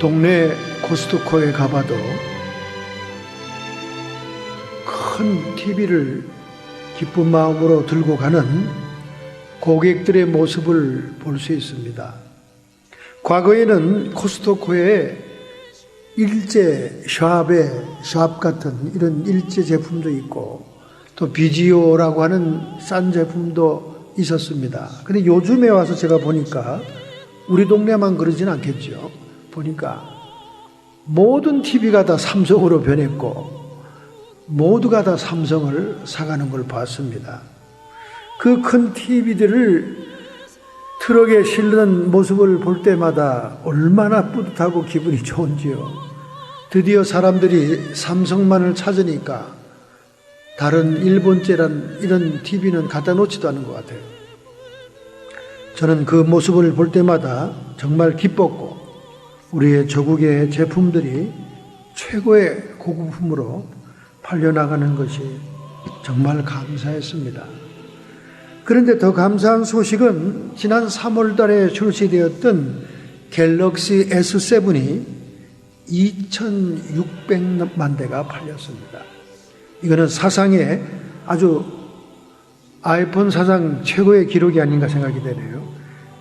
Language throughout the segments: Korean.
동네 코스트코에 가봐도 큰 TV를 기쁜 마음으로 들고 가는 고객들의 모습을 볼 수 있습니다. 과거에는 코스트코에 일제 샵 같은 이런 일제 제품도 있고 또 비지오라고 하는 싼 제품도 있었습니다. 근데 요즘에 와서 제가 보니까 우리 동네만 그러진 않겠죠. 보니까 모든 TV가 다 삼성으로 변했고 모두가 다 삼성을 사가는 걸 봤습니다. 그 큰 TV들을 트럭에 실는 모습을 볼 때마다 얼마나 뿌듯하고 기분이 좋은지요. 드디어 사람들이 삼성만을 찾으니까 다른 일본제란 이런 TV는 갖다 놓지도 않은 것 같아요. 저는 그 모습을 볼 때마다 정말 기뻤고 우리의 조국의 제품들이 최고의 고급품으로 팔려나가는 것이 정말 감사했습니다. 그런데 더 감사한 소식은 지난 3월 달에 출시되었던 갤럭시 S7이 2600만 대가 팔렸습니다. 이거는 사상에 아주 아이폰 사상 최고의 기록이 아닌가 생각이 되네요.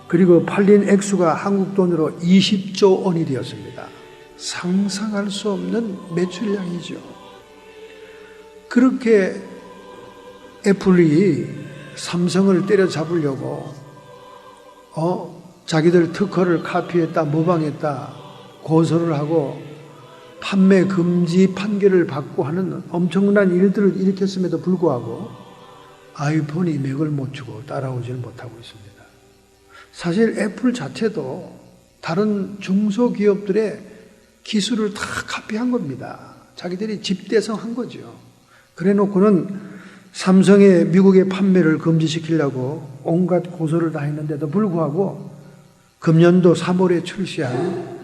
그리고 팔린 액수가 한국 돈으로 20조 원이 되었습니다. 상상할 수 없는 매출량이죠. 그렇게 애플이 삼성을 때려잡으려고 자기들 특허를 카피했다, 모방했다 고소를 하고 판매 금지 판결을 받고 하는 엄청난 일들을 일으켰음에도 불구하고 아이폰이 맥을 못 추고 따라오지를 못하고 있습니다. 사실 애플 자체도 다른 중소기업들의 기술을 다 카피한 겁니다. 자기들이 집대성한 거죠. 그래 놓고는 삼성의 미국의 판매를 금지시키려고 온갖 고소를 다 했는데도 불구하고 금년도 3월에 출시한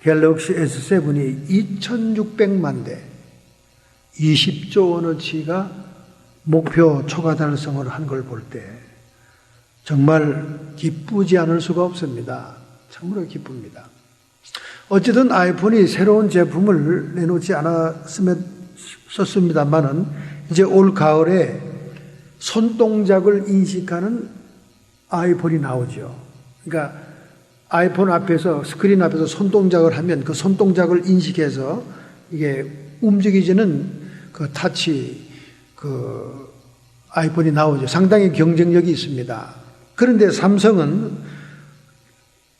갤럭시 S7이 2600만 대, 20조 원어치가 목표 초과 달성을 한 걸 볼 때 정말 기쁘지 않을 수가 없습니다. 참으로 기쁩니다. 어쨌든 아이폰이 새로운 제품을 내놓지 않았습니다만은 이제 올 가을에 손동작을 인식하는 아이폰이 나오죠. 그러니까 아이폰 앞에서 스크린 앞에서 손동작을 하면 그 손동작을 인식해서 이게 움직이지는 그 타치 그 아이폰이 나오죠. 상당히 경쟁력이 있습니다. 그런데 삼성은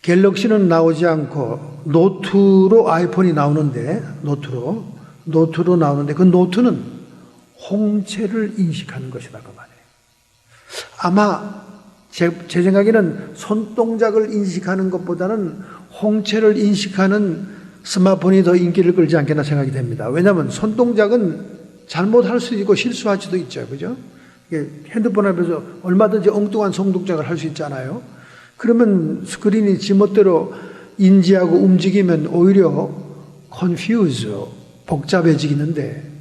갤럭시는 나오지 않고 노트로 아이폰이 나오는데 노트로 나오는데 그 노트는 홍채를 인식하는 것이라고 말해요. 아마 제 생각에는 손동작을 인식하는 것보다는 홍채를 인식하는 스마트폰이 더 인기를 끌지 않겠나 생각이 됩니다. 왜냐하면 손동작은 잘못할 수도 있고 실수할 수도 있죠. 그죠? 핸드폰 앞에서 얼마든지 엉뚱한 손동작을 할 수 있잖아요. 그러면 스크린이 지멋대로 인지하고 움직이면 오히려 복잡해지는데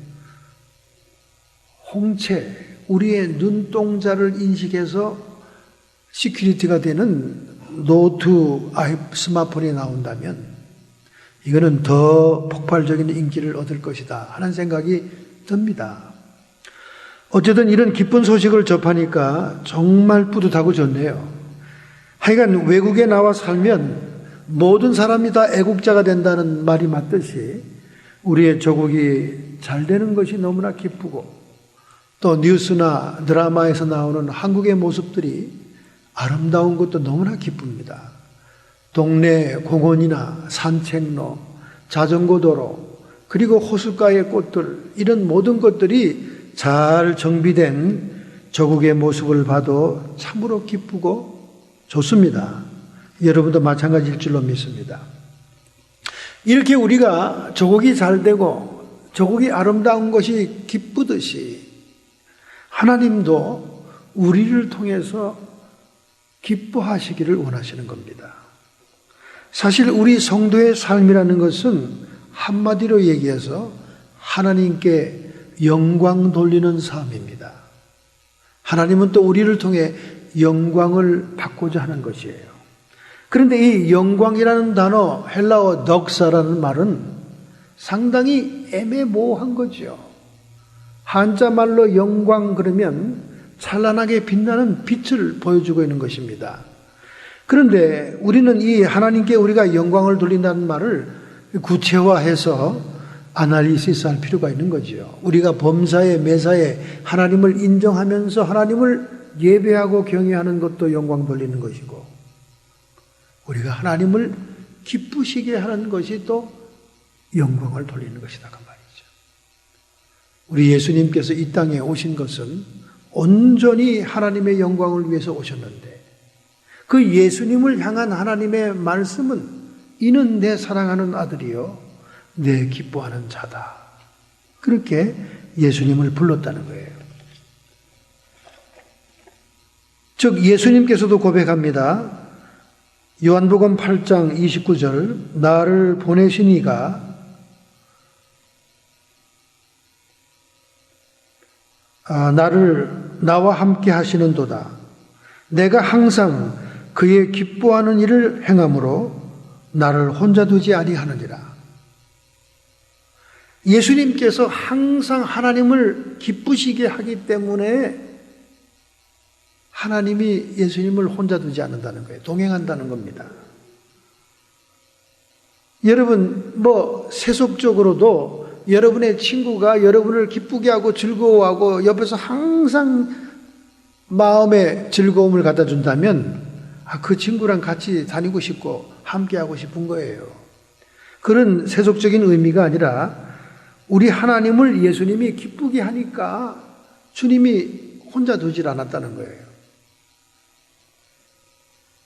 홍채, 우리의 눈동자를 인식해서 시큐리티가 되는 노트 스마트폰이 나온다면 이거는 더 폭발적인 인기를 얻을 것이다 하는 생각이 듭니다. 어쨌든 이런 기쁜 소식을 접하니까 정말 뿌듯하고 좋네요. 하여간 외국에 나와 살면 모든 사람이 다 애국자가 된다는 말이 맞듯이 우리의 조국이 잘 되는 것이 너무나 기쁘고 또 뉴스나 드라마에서 나오는 한국의 모습들이 아름다운 것도 너무나 기쁩니다. 동네 공원이나 산책로, 자전거 도로, 그리고 호숫가의 꽃들, 이런 모든 것들이 잘 정비된 조국의 모습을 봐도 참으로 기쁘고 좋습니다. 여러분도 마찬가지일 줄로 믿습니다. 이렇게 우리가 조국이 잘 되고 조국이 아름다운 것이 기쁘듯이 하나님도 우리를 통해서 기뻐하시기를 원하시는 겁니다. 사실 우리 성도의 삶이라는 것은 한마디로 얘기해서 하나님께 영광 돌리는 삶입니다. 하나님은 또 우리를 통해 영광을 받고자 하는 것이에요. 그런데 이 영광이라는 단어, 헬라어 덕사라는 말은 상당히 애매모호한 거죠. 한자말로 영광 그러면 찬란하게 빛나는 빛을 보여주고 있는 것입니다. 그런데 우리는 이 하나님께 우리가 영광을 돌린다는 말을 구체화해서 아날리시스 할 필요가 있는 거죠. 우리가 범사에 매사에 하나님을 인정하면서 하나님을 예배하고 경외하는 것도 영광 돌리는 것이고, 우리가 하나님을 기쁘시게 하는 것이 또 영광을 돌리는 것이다 그 말이죠. 우리 예수님께서 이 땅에 오신 것은 온전히 하나님의 영광을 위해서 오셨는데, 그 예수님을 향한 하나님의 말씀은 이는 내 사랑하는 아들이요 내 기뻐하는 자다. 그렇게 예수님을 불렀다는 거예요. 즉 예수님께서도 고백합니다. 요한복음 8장 29절 나를 보내신 이가 나와 함께 하시는도다. 내가 항상 그의 기뻐하는 일을 행함으로 나를 혼자 두지 아니하느니라. 예수님께서 항상 하나님을 기쁘시게 하기 때문에 하나님이 예수님을 혼자 두지 않는다는 거예요. 동행한다는 겁니다. 여러분, 세속적으로도 여러분의 친구가 여러분을 기쁘게 하고 즐거워하고 옆에서 항상 마음에 즐거움을 갖다 준다면 그 친구랑 같이 다니고 싶고 함께하고 싶은 거예요. 그런 세속적인 의미가 아니라 우리 하나님을 예수님이 기쁘게 하니까 주님이 혼자 두질 않았다는 거예요.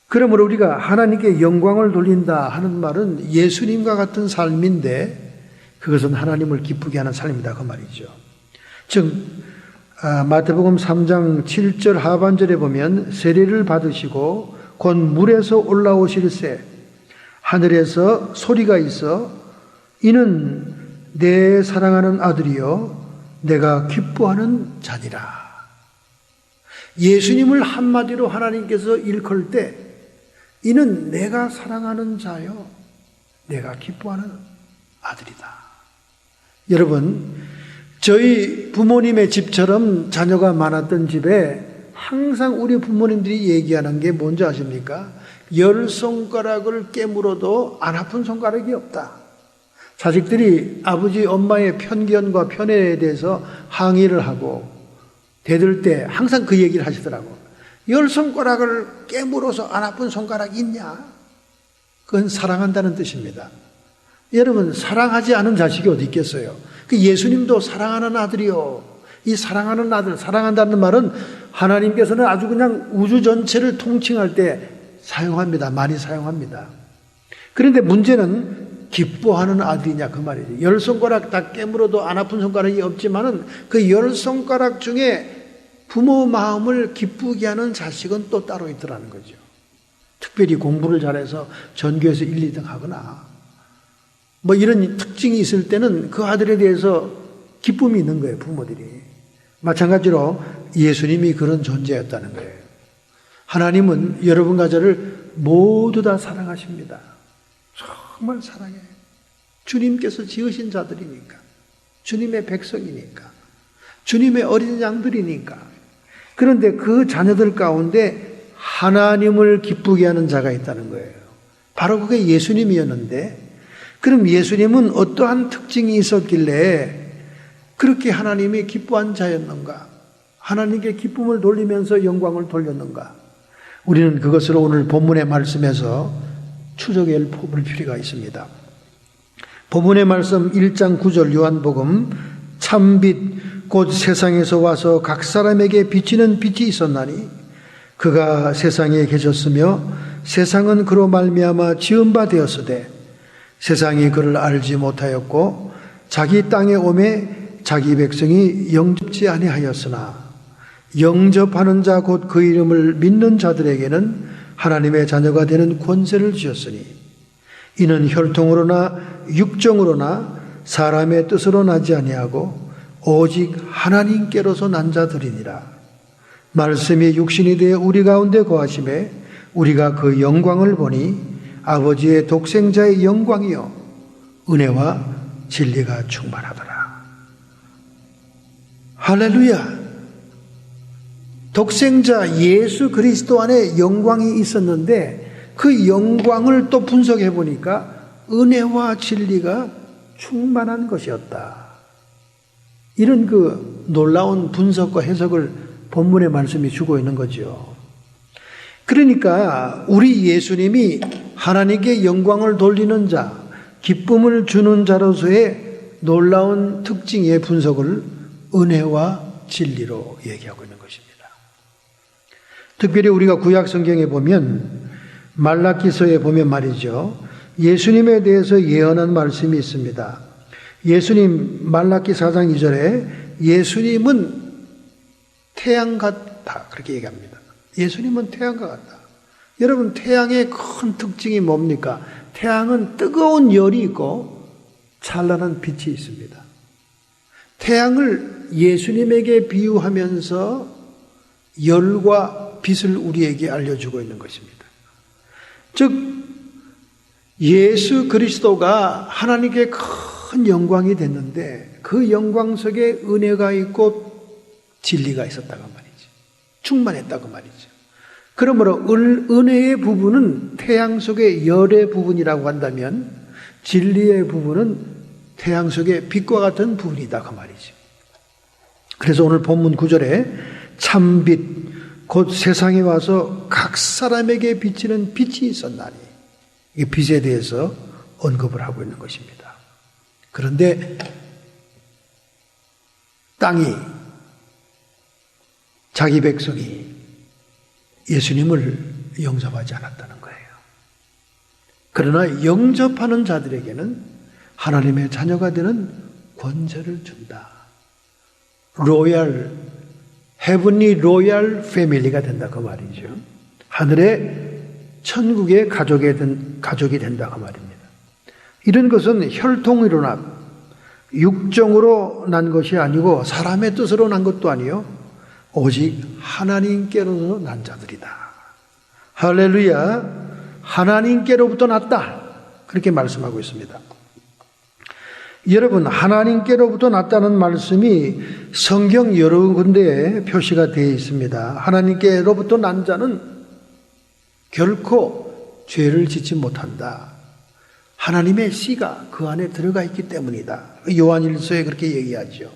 그러므로 우리가 하나님께 영광을 돌린다 하는 말은 예수님과 같은 삶인데 그것은 하나님을 기쁘게 하는 삶이다 그 말이죠. 즉 마태복음 3장 7절 하반절에 보면 세례를 받으시고 곧 물에서 올라오실새 하늘에서 소리가 있어 이는 내 사랑하는 아들이요 내가 기뻐하는 자니라. 예수님을 한마디로 하나님께서 일컬 때 이는 내가 사랑하는 자요 내가 기뻐하는 아들이다. 여러분, 저희 부모님의 집처럼 자녀가 많았던 집에 항상 우리 부모님들이 얘기하는 게 뭔지 아십니까? 10손가락을 깨물어도 안 아픈 손가락이 없다. 자식들이 아버지 엄마의 편견과 편애에 대해서 항의를 하고 대들 때 항상 그 얘기를 하시더라고. 10손가락을 깨물어서 안 아픈 손가락이 있냐? 그건 사랑한다는 뜻입니다. 여러분, 사랑하지 않은 자식이 어디 있겠어요? 그 예수님도 사랑하는 아들이요. 이 사랑하는 아들, 사랑한다는 말은 하나님께서는 아주 그냥 우주 전체를 통칭할 때 사용합니다. 많이 사용합니다. 그런데 문제는 기뻐하는 아들이냐 그 말이죠. 10손가락 다 깨물어도 안 아픈 손가락이 없지만은 그 10손가락 중에 부모 마음을 기쁘게 하는 자식은 또 따로 있더라는 거죠. 특별히 공부를 잘해서 전교에서 1, 2등 하거나 이런 특징이 있을 때는 그 아들에 대해서 기쁨이 있는 거예요, 부모들이. 마찬가지로 예수님이 그런 존재였다는 거예요. 하나님은 여러분과 저를 모두 다 사랑하십니다. 정말 사랑해요. 주님께서 지으신 자들이니까, 주님의 백성이니까, 주님의 어린 양들이니까. 그런데 그 자녀들 가운데 하나님을 기쁘게 하는 자가 있다는 거예요. 바로 그게 예수님이었는데, 그럼 예수님은 어떠한 특징이 있었길래 그렇게 하나님이 기뻐한 자였는가? 하나님께 기쁨을 돌리면서 영광을 돌렸는가? 우리는 그것을 오늘 본문의 말씀에서 추적해 볼 필요가 있습니다. 본문의 말씀 1장 9절 요한복음 참빛 곧 세상에서 와서 각 사람에게 비치는 빛이 있었나니 그가 세상에 계셨으며 세상은 그로 말미암아 지은 바 되었으되 세상이 그를 알지 못하였고 자기 땅에 오매 자기 백성이 영접지 아니하였으나 영접하는 자 곧 그 이름을 믿는 자들에게는 하나님의 자녀가 되는 권세를 주셨으니 이는 혈통으로나 육정으로나 사람의 뜻으로 나지 아니하고 오직 하나님께로서 난 자들이니라. 말씀이 육신이 되어 우리 가운데 거하심에 우리가 그 영광을 보니 아버지의 독생자의 영광이요 은혜와 진리가 충만하더라. 할렐루야. 독생자 예수 그리스도 안에 영광이 있었는데 그 영광을 또 분석해 보니까 은혜와 진리가 충만한 것이었다. 이런 그 놀라운 분석과 해석을 본문의 말씀이 주고 있는 거죠. 그러니까 우리 예수님이 하나님께 영광을 돌리는 자, 기쁨을 주는 자로서의 놀라운 특징의 분석을 은혜와 진리로 얘기하고 있는 것입니다. 특별히 우리가 구약 성경에 보면 말라기서에 보면 말이죠. 예수님에 대해서 예언한 말씀이 있습니다. 예수님 말라기 4장 2절에 예수님은 태양 같다 그렇게 얘기합니다. 예수님은 태양과 같다. 여러분 태양의 큰 특징이 뭡니까? 태양은 뜨거운 열이 있고 찬란한 빛이 있습니다. 태양을 예수님에게 비유하면서 열과 빛을 우리에게 알려주고 있는 것입니다. 즉 예수 그리스도가 하나님께 큰 영광이 됐는데 그 영광 속에 은혜가 있고 진리가 있었다고 말이죠. 충만했다고 말이죠. 그러므로 은혜의 부분은 태양 속의 열의 부분이라고 한다면 진리의 부분은 태양 속의 빛과 같은 부분이다 그 말이죠. 그래서 오늘 본문 9절에 참빛 곧 세상에 와서 각 사람에게 비치는 빛이 있었나니 이 빛에 대해서 언급을 하고 있는 것입니다. 그런데 땅이 자기 백성이 예수님을 영접하지 않았다는 거예요. 그러나 영접하는 자들에게는 하나님의 자녀가 되는 권세를 준다. 헤븐리 로얄 패밀리가 된다 그 말이죠. 하늘의 천국의 가족이 된다 그 말입니다. 이런 것은 혈통으로 육정으로 난 것이 아니고 사람의 뜻으로 난 것도 아니요 오직 하나님께로서 난 자들이다. 할렐루야. 하나님께로부터 났다 그렇게 말씀하고 있습니다. 여러분 하나님께로부터 났다는 말씀이 성경 여러 군데에 표시가 되어 있습니다. 하나님께로부터 난 자는 결코 죄를 짓지 못한다. 하나님의 씨가 그 안에 들어가 있기 때문이다. 요한일서에 그렇게 얘기하죠.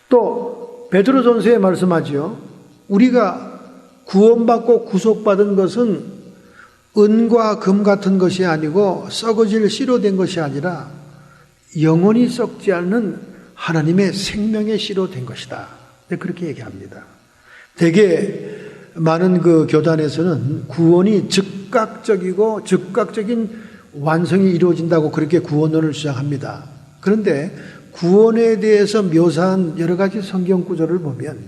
또 베드로전서에 말씀하죠. 우리가 구원받고 구속받은 것은 은과 금 같은 것이 아니고 썩어질 씨로 된 것이 아니라 영원히 썩지 않는 하나님의 생명의 씨로 된 것이다. 그렇게 얘기합니다. 되게 많은 그 교단에서는 구원이 즉각적인 완성이 이루어진다고 그렇게 구원론을 주장합니다. 그런데 구원에 대해서 묘사한 여러 가지 성경 구절을 보면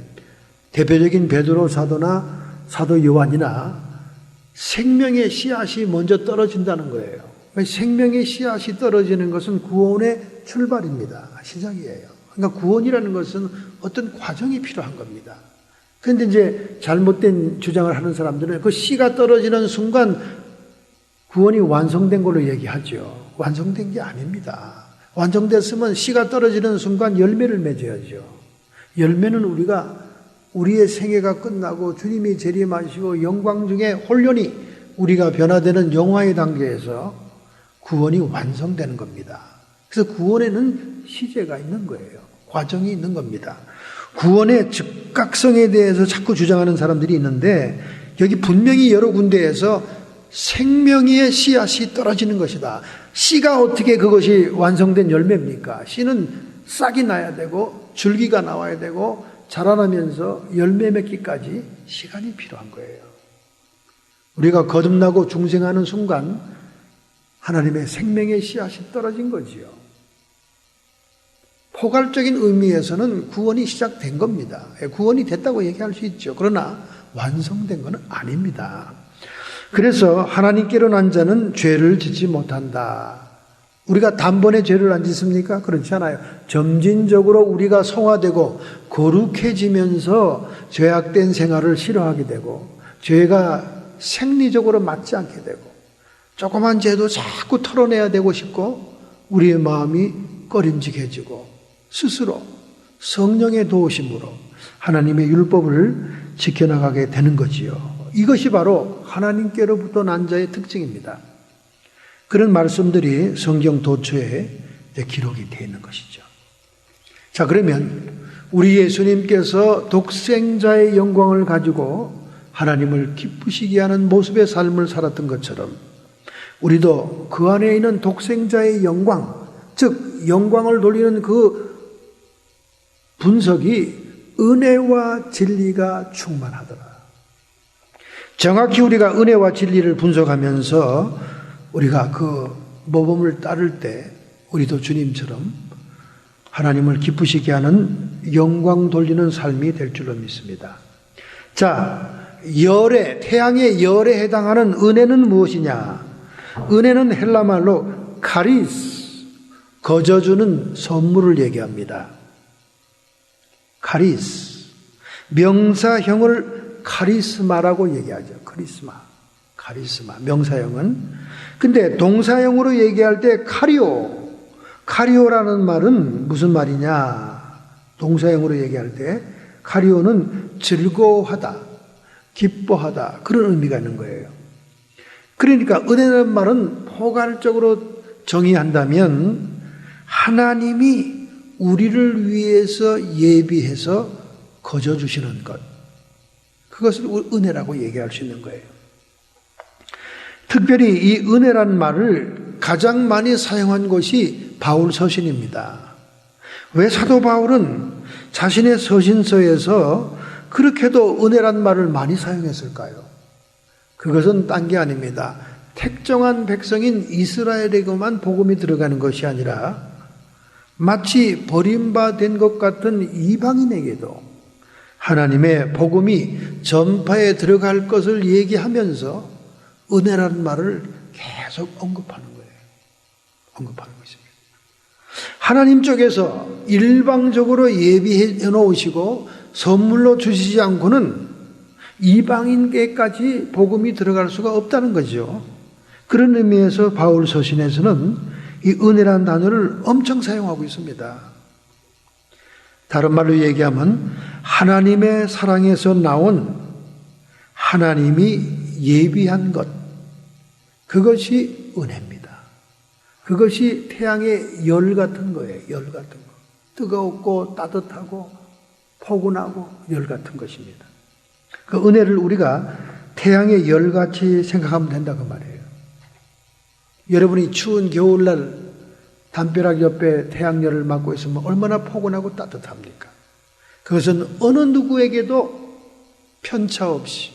대표적인 베드로 사도나 사도 요한이나 생명의 씨앗이 먼저 떨어진다는 거예요. 생명의 씨앗이 떨어지는 것은 구원의 출발입니다. 시작이에요. 그러니까 구원이라는 것은 어떤 과정이 필요한 겁니다. 그런데 이제 잘못된 주장을 하는 사람들은 그 씨가 떨어지는 순간 구원이 완성된 걸로 얘기하죠. 완성된 게 아닙니다. 완성됐으면 씨가 떨어지는 순간 열매를 맺어야죠. 열매는 우리의 생애가 끝나고 주님이 재림하시고 영광 중에 홀연히 우리가 변화되는 영화의 단계에서 구원이 완성되는 겁니다. 그래서 구원에는 시제가 있는 거예요. 과정이 있는 겁니다. 구원의 즉각성에 대해서 자꾸 주장하는 사람들이 있는데 여기 분명히 여러 군데에서 생명의 씨앗이 떨어지는 것이다. 씨가 어떻게 그것이 완성된 열매입니까? 씨는 싹이 나야 되고 줄기가 나와야 되고 자라나면서 열매 맺기까지 시간이 필요한 거예요. 우리가 거듭나고 중생하는 순간 하나님의 생명의 씨앗이 떨어진 거지요. 포괄적인 의미에서는 구원이 시작된 겁니다. 구원이 됐다고 얘기할 수 있죠. 그러나 완성된 건 아닙니다. 그래서 하나님께로 난 자는 죄를 짓지 못한다. 우리가 단번에 죄를 안 짓습니까? 그렇지 않아요. 점진적으로 우리가 성화되고 거룩해지면서 죄악된 생활을 싫어하게 되고 죄가 생리적으로 맞지 않게 되고 조그만 죄도 자꾸 털어내야 되고 싶고 우리의 마음이 꺼림직해지고 스스로 성령의 도우심으로 하나님의 율법을 지켜나가게 되는 거지요. 이것이 바로 하나님께로부터 난 자의 특징입니다. 그런 말씀들이 성경 도처에 기록이 되어 있는 것이죠. 자, 그러면 우리 예수님께서 독생자의 영광을 가지고 하나님을 기쁘시게 하는 모습의 삶을 살았던 것처럼 우리도 그 안에 있는 독생자의 영광, 즉 영광을 돌리는 그 분석이 은혜와 진리가 충만하더라. 정확히 우리가 은혜와 진리를 분석하면서 우리가 그 모범을 따를 때 우리도 주님처럼 하나님을 기쁘시게 하는 영광 돌리는 삶이 될 줄로 믿습니다. 자, 열애, 태양의 열에 해당하는 은혜는 무엇이냐? 은혜는 헬라 말로 카리스, 거저주는 선물을 얘기합니다. 카리스, 명사형을 카리스마라고 얘기하죠. 카리스마, 명사형은. 근데 동사형으로 얘기할 때 카리오라는 말은 무슨 말이냐? 동사형으로 얘기할 때 카리오는 즐거워하다, 기뻐하다, 그런 의미가 있는 거예요. 그러니까 은혜라는 말은 포괄적으로 정의한다면 하나님이 우리를 위해서 예비해서 거저주시는 것, 그것을 은혜라고 얘기할 수 있는 거예요. 특별히 이 은혜란 말을 가장 많이 사용한 것이 바울 서신입니다. 왜 사도 바울은 자신의 서신서에서 그렇게도 은혜란 말을 많이 사용했을까요? 그것은 딴 게 아닙니다. 택정한 백성인 이스라엘에게만 복음이 들어가는 것이 아니라 마치 버림받은 것 같은 이방인에게도 하나님의 복음이 전파에 들어갈 것을 얘기하면서 은혜라는 말을 계속 언급하는 거예요. 언급하는 것입니다. 하나님 쪽에서 일방적으로 예비해 놓으시고 선물로 주시지 않고는 이방인에게까지 복음이 들어갈 수가 없다는 거죠. 그런 의미에서 바울 서신에서는 이 은혜라는 단어를 엄청 사용하고 있습니다. 다른 말로 얘기하면 하나님의 사랑에서 나온 하나님이 예비한 것, 그것이 은혜입니다. 그것이 태양의 열 같은 거예요. 열 같은 거. 뜨겁고 따뜻하고 포근하고 열 같은 것입니다. 그 은혜를 우리가 태양의 열같이 생각하면 된다고 말이에요. 여러분이 추운 겨울날 담벼락 옆에 태양열을 맞고 있으면 얼마나 포근하고 따뜻합니까? 그것은 어느 누구에게도 편차 없이,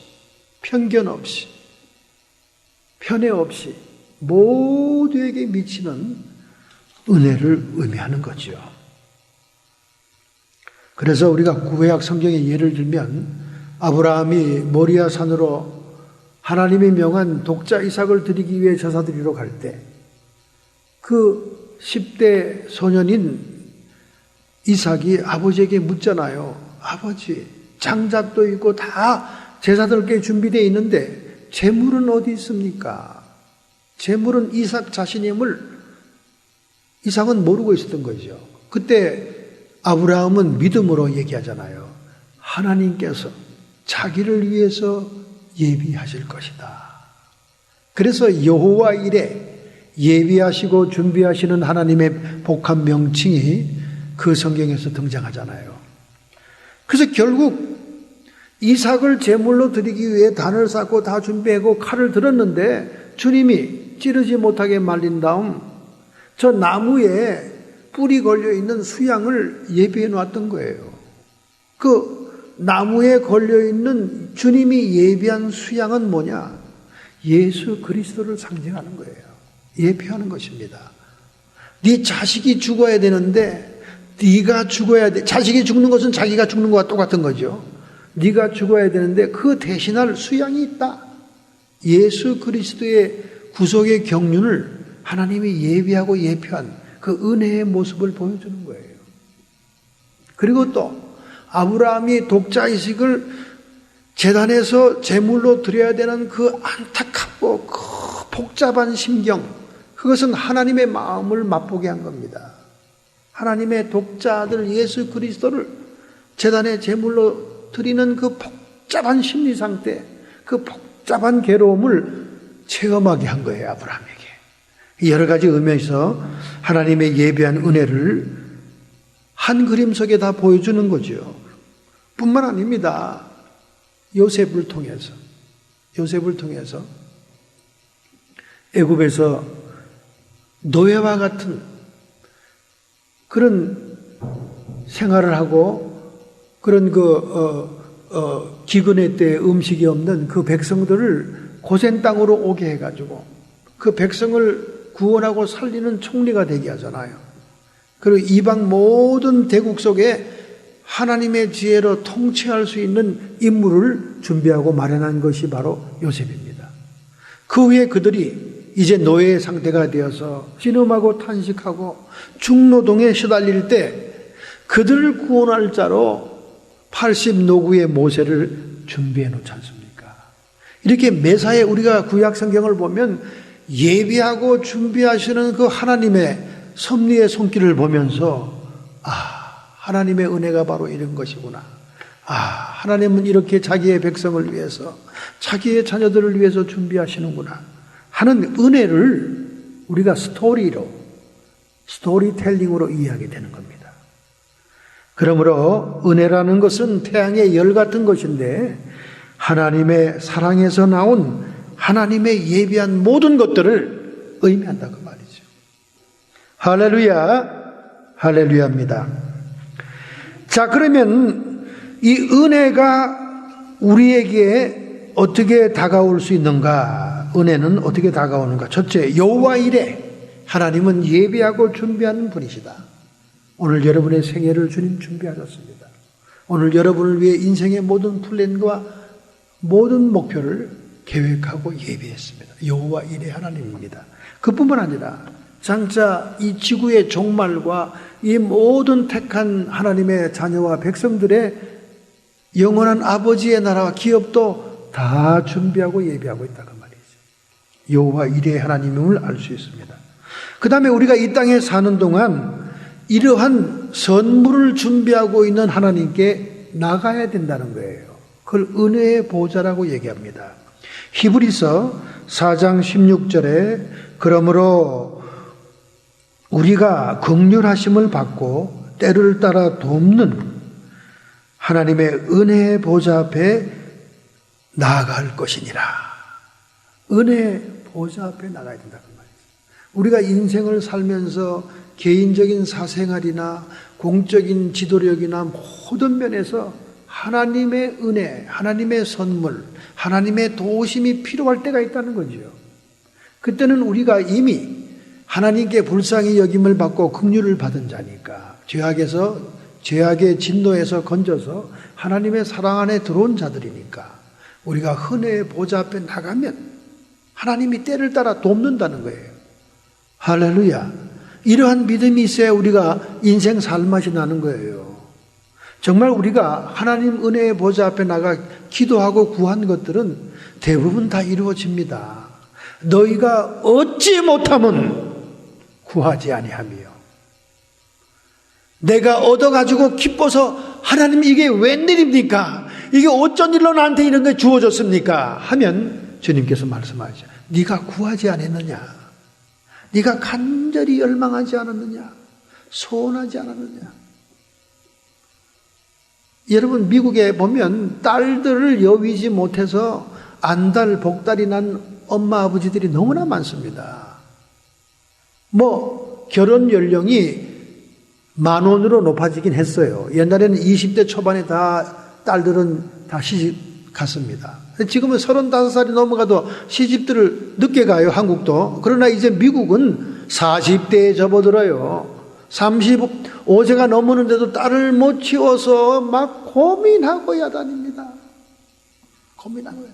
편견 없이, 편애 없이 모두에게 미치는 은혜를 의미하는 거죠. 그래서 우리가 구약 성경의 예를 들면 아브라함이 모리아 산으로 하나님이 명한 독자 이삭을 드리기 위해 제사드리러 갈 때 그 10대 소년인 이삭이 아버지에게 묻잖아요. 아버지, 장작도 있고 다 제사드릴 준비되어 있는데 제물은 어디 있습니까? 제물은 이삭 자신임을 이삭은 모르고 있었던 거죠. 그때 아브라함은 믿음으로 얘기하잖아요. 하나님께서 자기를 위해서 예비하실 것이다. 그래서 여호와 이레, 예비하시고 준비하시는 하나님의 복한 명칭이 그 성경에서 등장하잖아요. 그래서 결국 이삭을 제물로 드리기 위해 단을 쌓고 다 준비하고 칼을 들었는데 주님이 찌르지 못하게 말린 다음 저 나무에 뿔이 걸려있는 수양을 예비해 놨던 거예요. 그 나무에 걸려있는 주님이 예비한 수양은 뭐냐? 예수 그리스도를 상징하는 거예요. 예표하는 것입니다. 네 자식이 죽어야 되는데 네가 죽어야 돼. 자식이 죽는 것은 자기가 죽는 것과 똑같은 거죠. 네가 죽어야 되는데 그 대신할 수양이 있다. 예수 그리스도의 구속의 경륜을 하나님이 예비하고 예표한 그 은혜의 모습을 보여주는 거예요. 그리고 또 아브라함이 독자 이삭을 제단에서 제물로 드려야 되는 그 안타깝고 그 복잡한 심경, 그것은 하나님의 마음을 맛보게 한 겁니다. 하나님의 독자들 예수 그리스도를 제단의 제물로 드리는 그 복잡한 심리 상태, 그 복잡한 괴로움을 체험하게 한 거예요, 아브라함에게. 여러 가지 의미에서 하나님의 예비한 은혜를 한 그림 속에 다 보여주는 거죠. 뿐만 아닙니다. 요셉을 통해서 애굽에서 노예와 같은 그런 생활을 하고 그런 기근의 때 음식이 없는 그 백성들을 고센 땅으로 오게 해가지고 그 백성을 구원하고 살리는 총리가 되게 하잖아요. 그리고 이방 모든 대국 속에 하나님의 지혜로 통치할 수 있는 인물을 준비하고 마련한 것이 바로 요셉입니다. 그 후에 그들이 이제 노예의 상태가 되어서 신음하고 탄식하고 중노동에 시달릴 때 그들을 구원할 자로 80노구의 모세를 준비해 놓지 않습니까? 이렇게 매사에 우리가 구약 성경을 보면 예비하고 준비하시는 그 하나님의 섭리의 손길을 보면서 하나님의 은혜가 바로 이런 것이구나. 하나님은 이렇게 자기의 백성을 위해서 자기의 자녀들을 위해서 준비하시는구나 하는 은혜를 우리가 스토리텔링으로 이해하게 되는 겁니다. 그러므로 은혜라는 것은 태양의 열 같은 것인데 하나님의 사랑에서 나온 하나님의 예비한 모든 것들을 의미한다 그 말이죠. 할렐루야, 할렐루야입니다. 자, 그러면 이 은혜가 우리에게 어떻게 다가올 수 있는가? 은혜는 어떻게 다가오는가? 첫째, 여호와 이레. 하나님은 예비하고 준비하는 분이시다. 오늘 여러분의 생애를 주님 준비하셨습니다. 오늘 여러분을 위해 인생의 모든 플랜과 모든 목표를 계획하고 예비했습니다. 여호와 이레 하나님입니다. 그뿐만 아니라 장차 이 지구의 종말과 이 모든 택한 하나님의 자녀와 백성들의 영원한 아버지의 나라와 기업도 다 준비하고 예비하고 있다 그 말이죠. 여호와 이레 하나님임을 알 수 있습니다. 그 다음에 우리가 이 땅에 사는 동안 이러한 선물을 준비하고 있는 하나님께 나가야 된다는 거예요. 그걸 은혜의 보좌라고 얘기합니다. 히브리서 4장 16절에 그러므로 우리가 긍휼하심을 받고 때를 따라 돕는 하나님의 은혜의 보좌 앞에 나아갈 것이니라. 은혜의 보좌 앞에 나가야 된다 그 말이에요. 우리가 인생을 살면서 개인적인 사생활이나 공적인 지도력이나 모든 면에서 하나님의 은혜, 하나님의 선물, 하나님의 도우심이 필요할 때가 있다는 거죠. 그때는 우리가 이미 하나님께 불쌍히 여김을 받고 긍휼을 받은 자니까, 죄악의 진노에서 건져서 하나님의 사랑 안에 들어온 자들이니까 우리가 은혜의 보좌 앞에 나가면 하나님이 때를 따라 돕는다는 거예요. 할렐루야. 이러한 믿음이 있어야 우리가 인생 살맛이 나는 거예요. 정말 우리가 하나님 은혜의 보좌 앞에 나가 기도하고 구한 것들은 대부분 다 이루어집니다. 너희가 얻지 못하면 구하지 아니하며, 내가 얻어가지고 기뻐서 하나님 이게 웬일입니까? 이게 어쩐 일로 나한테 이런 게 주어졌습니까? 하면 주님께서 말씀하시죠. 네가 구하지 않았느냐? 네가 간절히 열망하지 않았느냐? 소원하지 않았느냐? 여러분, 미국에 보면 딸들을 여위지 못해서 안달, 복달이 난 엄마, 아버지들이 너무나 많습니다. 결혼 연령이 10,000으로 높아지긴 했어요. 옛날에는 20대 초반에 딸들은 다 시집 갔습니다. 지금은 35살이 넘어가도 시집들을 늦게 가요, 한국도. 그러나 이제 미국은 40대에 접어들어요. 35세가 넘었는데도 딸을 못 키워서 막 고민하고 야단입니다. 고민하고요.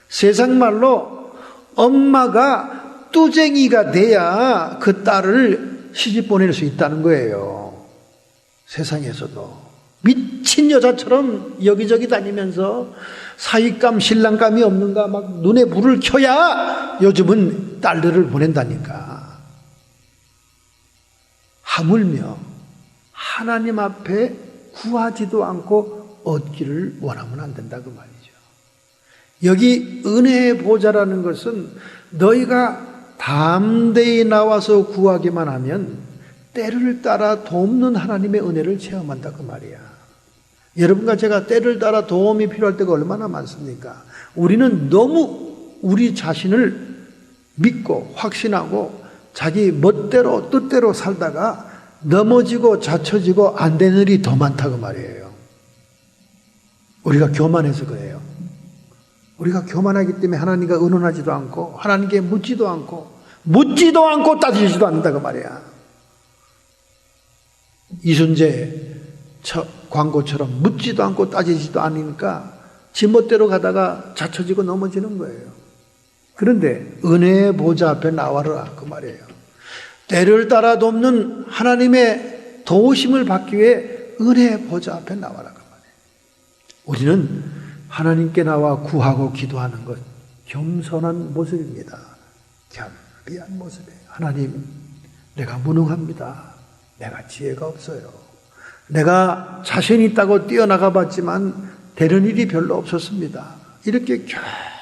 세상 말로 엄마가 뚜쟁이가 돼야 그 딸을 시집 보낼 수 있다는 거예요. 세상에서도. 미친 여자처럼 여기저기 다니면서 사윗감 신랑감이 없는가 막 눈에 불을 켜야 요즘은 딸들을 보낸다니까. 하물며 하나님 앞에 구하지도 않고 얻기를 원하면 안 된다 그 말이죠. 여기 은혜의 보좌라는 것은 너희가 담대히 나와서 구하기만 하면 때를 따라 돕는 하나님의 은혜를 체험한다 그 말이야. 여러분과 제가 때를 따라 도움이 필요할 때가 얼마나 많습니까? 우리는 너무 우리 자신을 믿고 확신하고 자기 멋대로 뜻대로 살다가 넘어지고 자처지고 안 되는 일이 더 많다 그 말이에요. 우리가 교만해서 그래요. 우리가 교만하기 때문에 하나님과 의논하지도 않고 하나님께 묻지도 않고 따지지도 않는다 그 말이야. 이순재 광고처럼 묻지도 않고 따지지도 않으니까 지멋대로 가다가 자처지고 넘어지는 거예요. 그런데 은혜의 보좌 앞에 나와라 그 말이에요. 때를 따라 돕는 하나님의 도우심을 받기 위해 은혜의 보좌 앞에 나와라 그 말이에요. 우리는 하나님께 나와 구하고 기도하는 것 겸손한 모습입니다. 겸비한 모습이에요. 하나님, 내가 무능합니다. 내가 지혜가 없어요. 내가 자신 있다고 뛰어나가 봤지만 되는 일이 별로 없었습니다. 이렇게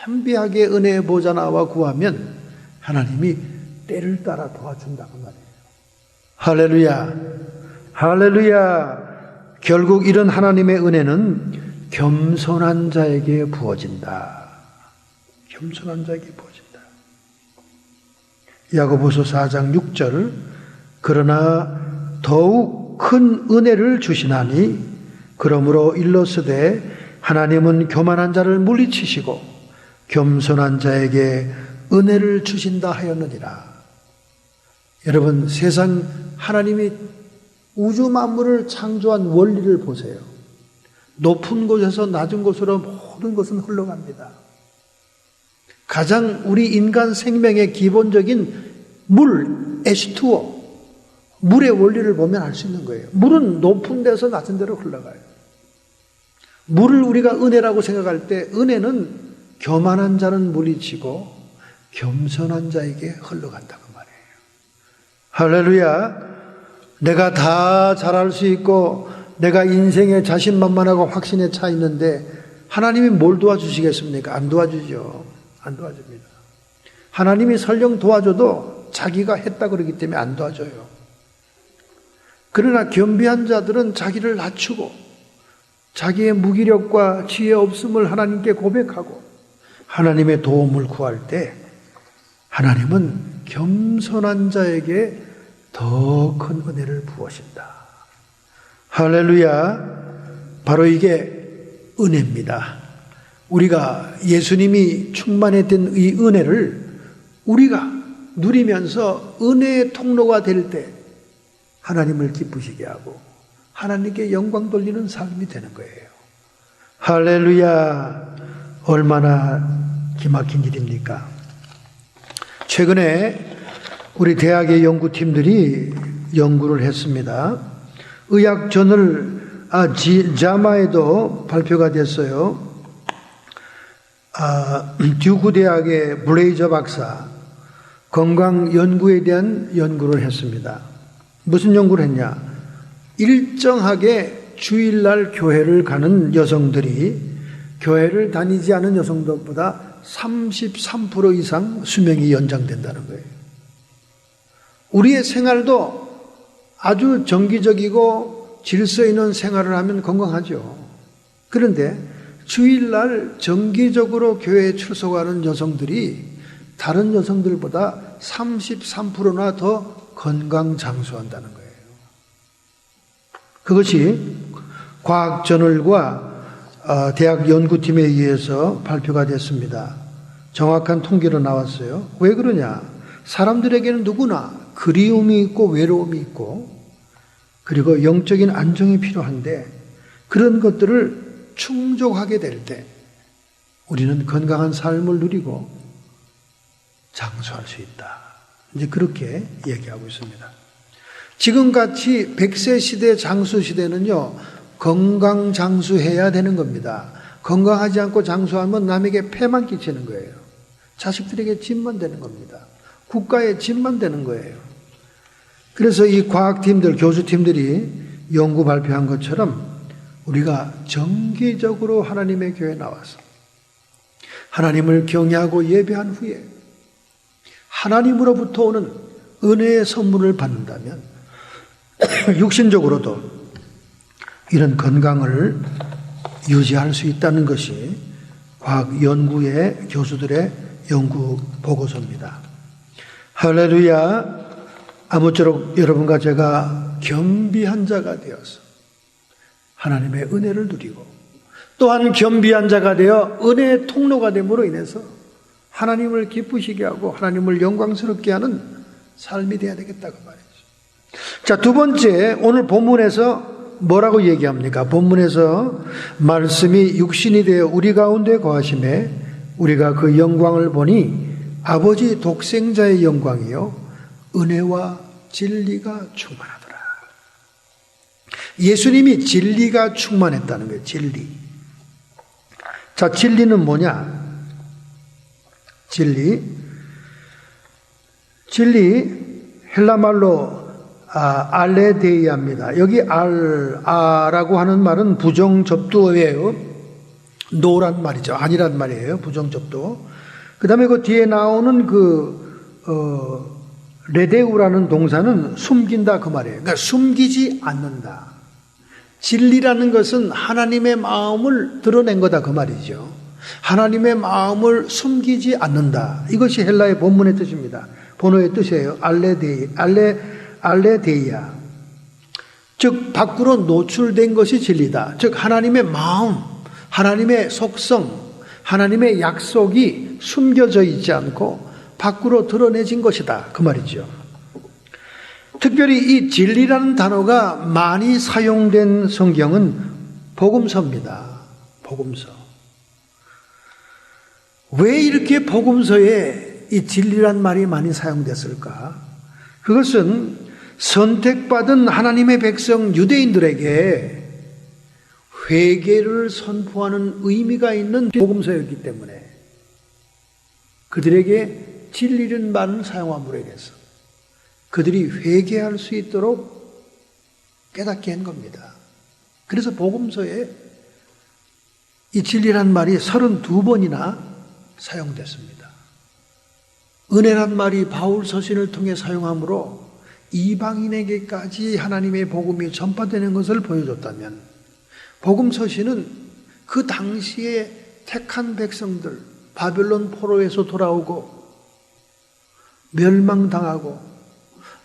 겸비하게 은혜의 보좌 나와 구하면 하나님이 때를 따라 도와준다고 말이에요. 할렐루야, 할렐루야. 결국 이런 하나님의 은혜는 겸손한 자에게 부어진다. 겸손한 자에게 부어진다. 야고보서 4장 6절 그러나 더욱 큰 은혜를 주시나니 그러므로 일러스되 하나님은 교만한 자를 물리치시고 겸손한 자에게 은혜를 주신다 하였느니라. 여러분, 세상 하나님이 우주 만물을 창조한 원리를 보세요. 높은 곳에서 낮은 곳으로 모든 것은 흘러갑니다. 가장 우리 인간 생명의 기본적인 물, H2O, 물의 원리를 보면 알 수 있는 거예요. 물은 높은 데서 낮은 데로 흘러가요. 물을 우리가 은혜라고 생각할 때 은혜는 교만한 자는 물리치고 겸손한 자에게 흘러간다고 말이에요. 할렐루야. 내가 다 잘할 수 있고 내가 인생에 자신만만하고 확신에 차 있는데 하나님이 뭘 도와주시겠습니까? 안 도와주죠. 안 도와줍니다. 하나님이 설령 도와줘도 자기가 했다 그러기 때문에 안 도와줘요. 그러나 겸비한 자들은 자기를 낮추고 자기의 무기력과 지혜 없음을 하나님께 고백하고 하나님의 도움을 구할 때 하나님은 겸손한 자에게 더 큰 은혜를 부으신다. 할렐루야. 바로 이게 은혜입니다. 우리가 예수님이 충만했던 이 은혜를 우리가 누리면서 은혜의 통로가 될 때 하나님을 기쁘시게 하고 하나님께 영광 돌리는 삶이 되는 거예요. 할렐루야. 얼마나 기막힌 일입니까? 최근에 우리 대학의 연구팀들이 연구를 했습니다. 의학저널 자마에도 발표가 됐어요. 듀크 대학의 블레이저 박사 건강 연구에 대한 연구를 했습니다. 무슨 연구를 했냐? 일정하게 주일날 교회를 가는 여성들이 교회를 다니지 않은 여성들보다 33% 이상 수명이 연장된다는 거예요. 우리의 생활도 아주 정기적이고 질서 있는 생활을 하면 건강하죠. 그런데 주일날 정기적으로 교회에 출석하는 여성들이 다른 여성들보다 33%나 더 건강 장수한다는 거예요. 그것이 과학저널과 대학 연구팀에 의해서 발표가 됐습니다. 정확한 통계로 나왔어요. 왜 그러냐? 사람들에게는 누구나 그리움이 있고 외로움이 있고 그리고 영적인 안정이 필요한데 그런 것들을 충족하게 될 때 우리는 건강한 삶을 누리고 장수할 수 있다. 이제 그렇게 얘기하고 있습니다. 지금같이 100세 시대 장수 시대는요, 건강 장수해야 되는 겁니다. 건강하지 않고 장수하면 남에게 폐만 끼치는 거예요. 자식들에게 짐만 되는 겁니다. 국가에 짐만 되는 거예요. 그래서 이 과학팀들, 교수팀들이 연구 발표한 것처럼 우리가 정기적으로 하나님의 교회에 나와서 하나님을 경외하고 예배한 후에 하나님으로부터 오는 은혜의 선물을 받는다면 육신적으로도 이런 건강을 유지할 수 있다는 것이 과학 연구의 교수들의 연구 보고서입니다. 할렐루야. 아무쪼록 여러분과 제가 겸비한 자가 되어서 하나님의 은혜를 누리고 또한 겸비한 자가 되어 은혜의 통로가 됨으로 인해서 하나님을 기쁘시게 하고 하나님을 영광스럽게 하는 삶이 되어야 되겠다 그 말이죠. 자, 두 번째, 오늘 본문에서 뭐라고 얘기합니까? 본문에서 말씀이 육신이 되어 우리 가운데 거하심에 우리가 그 영광을 보니 아버지 독생자의 영광이요 은혜와 진리가 충만하더라. 예수님이 진리가 충만했다는 거예요. 진리. 자, 진리는 뭐냐? 진리 헬라말로 알레데이아입니다. 여기 알아라고 하는 말은 부정접두어예요. 노란 말이죠. 아니란 말이에요. 부정접두. 그 다음에 그 뒤에 나오는 레데우라는 동사는 숨긴다 그 말이에요. 그러니까 숨기지 않는다. 진리라는 것은 하나님의 마음을 드러낸 거다 그 말이죠. 하나님의 마음을 숨기지 않는다. 이것이 헬라의 본문의 뜻입니다. 본어의 뜻이에요. 알레데이아. 즉 밖으로 노출된 것이 진리다. 즉 하나님의 마음, 하나님의 속성, 하나님의 약속이 숨겨져 있지 않고 밖으로 드러내진 것이다 그 말이죠. 특별히 이 진리라는 단어가 많이 사용된 성경은 복음서입니다. 복음서. 왜 이렇게 복음서에 이 진리란 말이 많이 사용됐을까? 그것은 선택받은 하나님의 백성 유대인들에게 회개를 선포하는 의미가 있는 복음서였기 때문에 그들에게 진리는 말을 사용함으로 인해서 그들이 회개할 수 있도록 깨닫게 한 겁니다. 그래서 복음서에 이 진리란 말이 32번이나 사용됐습니다. 은혜란 말이 바울 서신을 통해 사용함으로 이방인에게까지 하나님의 복음이 전파되는 것을 보여줬다면 복음 서신은 그 당시에 택한 백성들 바벨론 포로에서 돌아오고 멸망당하고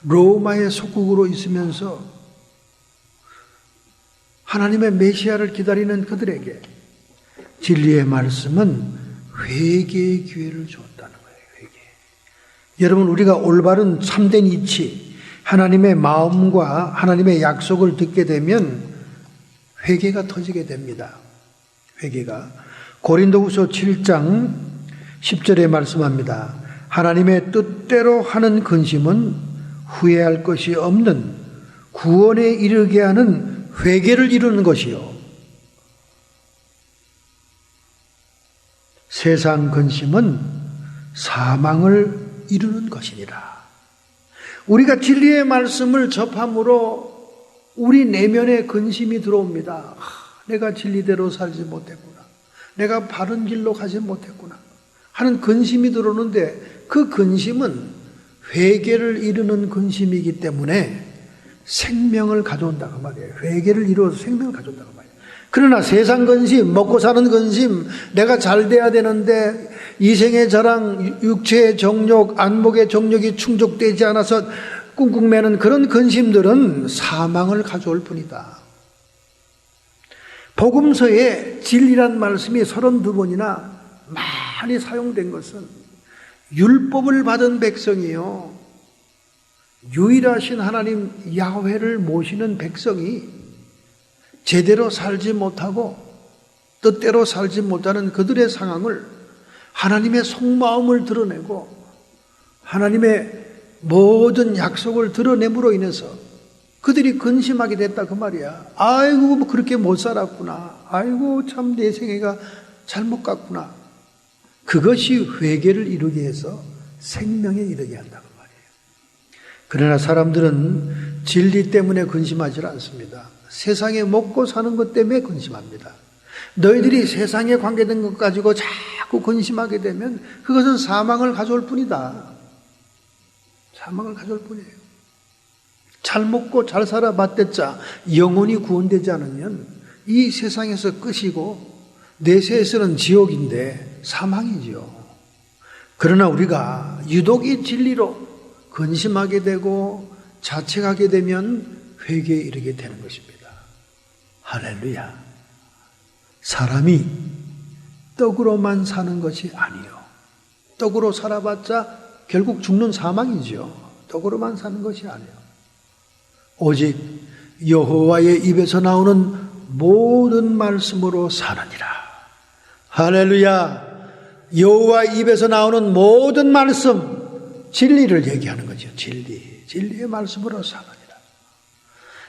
로마의 속국으로 있으면서 하나님의 메시아를 기다리는 그들에게 진리의 말씀은 회개의 기회를 주었다는 거예요. 회개. 여러분, 우리가 올바른 참된 이치, 하나님의 마음과 하나님의 약속을 듣게 되면 회개가 터지게 됩니다. 회개가. 고린도후서 7장 10절에 말씀합니다. 하나님의 뜻대로 하는 근심은 후회할 것이 없는 구원에 이르게 하는 회개를 이루는 것이요. 세상 근심은 사망을 이루는 것이니라. 우리가 진리의 말씀을 접함으로 우리 내면에 근심이 들어옵니다. 내가 진리대로 살지 못했구나. 내가 바른 길로 가지 못했구나 하는 근심이 들어오는데 그 근심은 회개를 이루는 근심이기 때문에 생명을 가져온다 그 말이에요. 회개를 이루어서 생명을 가져온다 그 말이에요. 그러나 세상 근심, 먹고 사는 근심, 내가 잘 돼야 되는데 이생의 자랑, 육체의 정욕, 안목의 정욕이 충족되지 않아서 꿍꿍매는 그런 근심들은 사망을 가져올 뿐이다. 복음서에 진리란 말씀이 32번이나 많이 사용된 것은 율법을 받은 백성이요, 유일하신 하나님 야훼를 모시는 백성이 제대로 살지 못하고 뜻대로 살지 못하는 그들의 상황을 하나님의 속마음을 드러내고 하나님의 모든 약속을 드러냄으로 인해서 그들이 근심하게 됐다 그 말이야. 아이고 뭐 그렇게 못 살았구나. 아이고 참 내 생애가 잘못 갔구나. 그것이 회개를 이루게 해서 생명에 이르게 한다 그 말이에요. 그러나 사람들은 진리 때문에 근심하지 않습니다. 세상에 먹고 사는 것 때문에 근심합니다. 너희들이 세상에 관계된 것 가지고 자꾸 근심하게 되면 그것은 사망을 가져올 뿐이다. 사망을 가져올 뿐이에요. 잘 먹고 잘 살아봤댔자 영혼이 구원되지 않으면 이 세상에서 끝이고 내세에서는 지옥인데 사망이지요. 그러나 우리가 유독 이 진리로 근심하게 되고 자책하게 되면 회개에 이르게 되는 것입니다. 할렐루야. 사람이 떡으로만 사는 것이 아니요. 떡으로 살아봤자 결국 죽는 사망이지요. 떡으로만 사는 것이 아니요. 오직 여호와의 입에서 나오는 모든 말씀으로 사느니라. 할렐루야. 여호와의 입에서 나오는 모든 말씀, 진리를 얘기하는 거죠. 진리의 말씀으로 사느니라.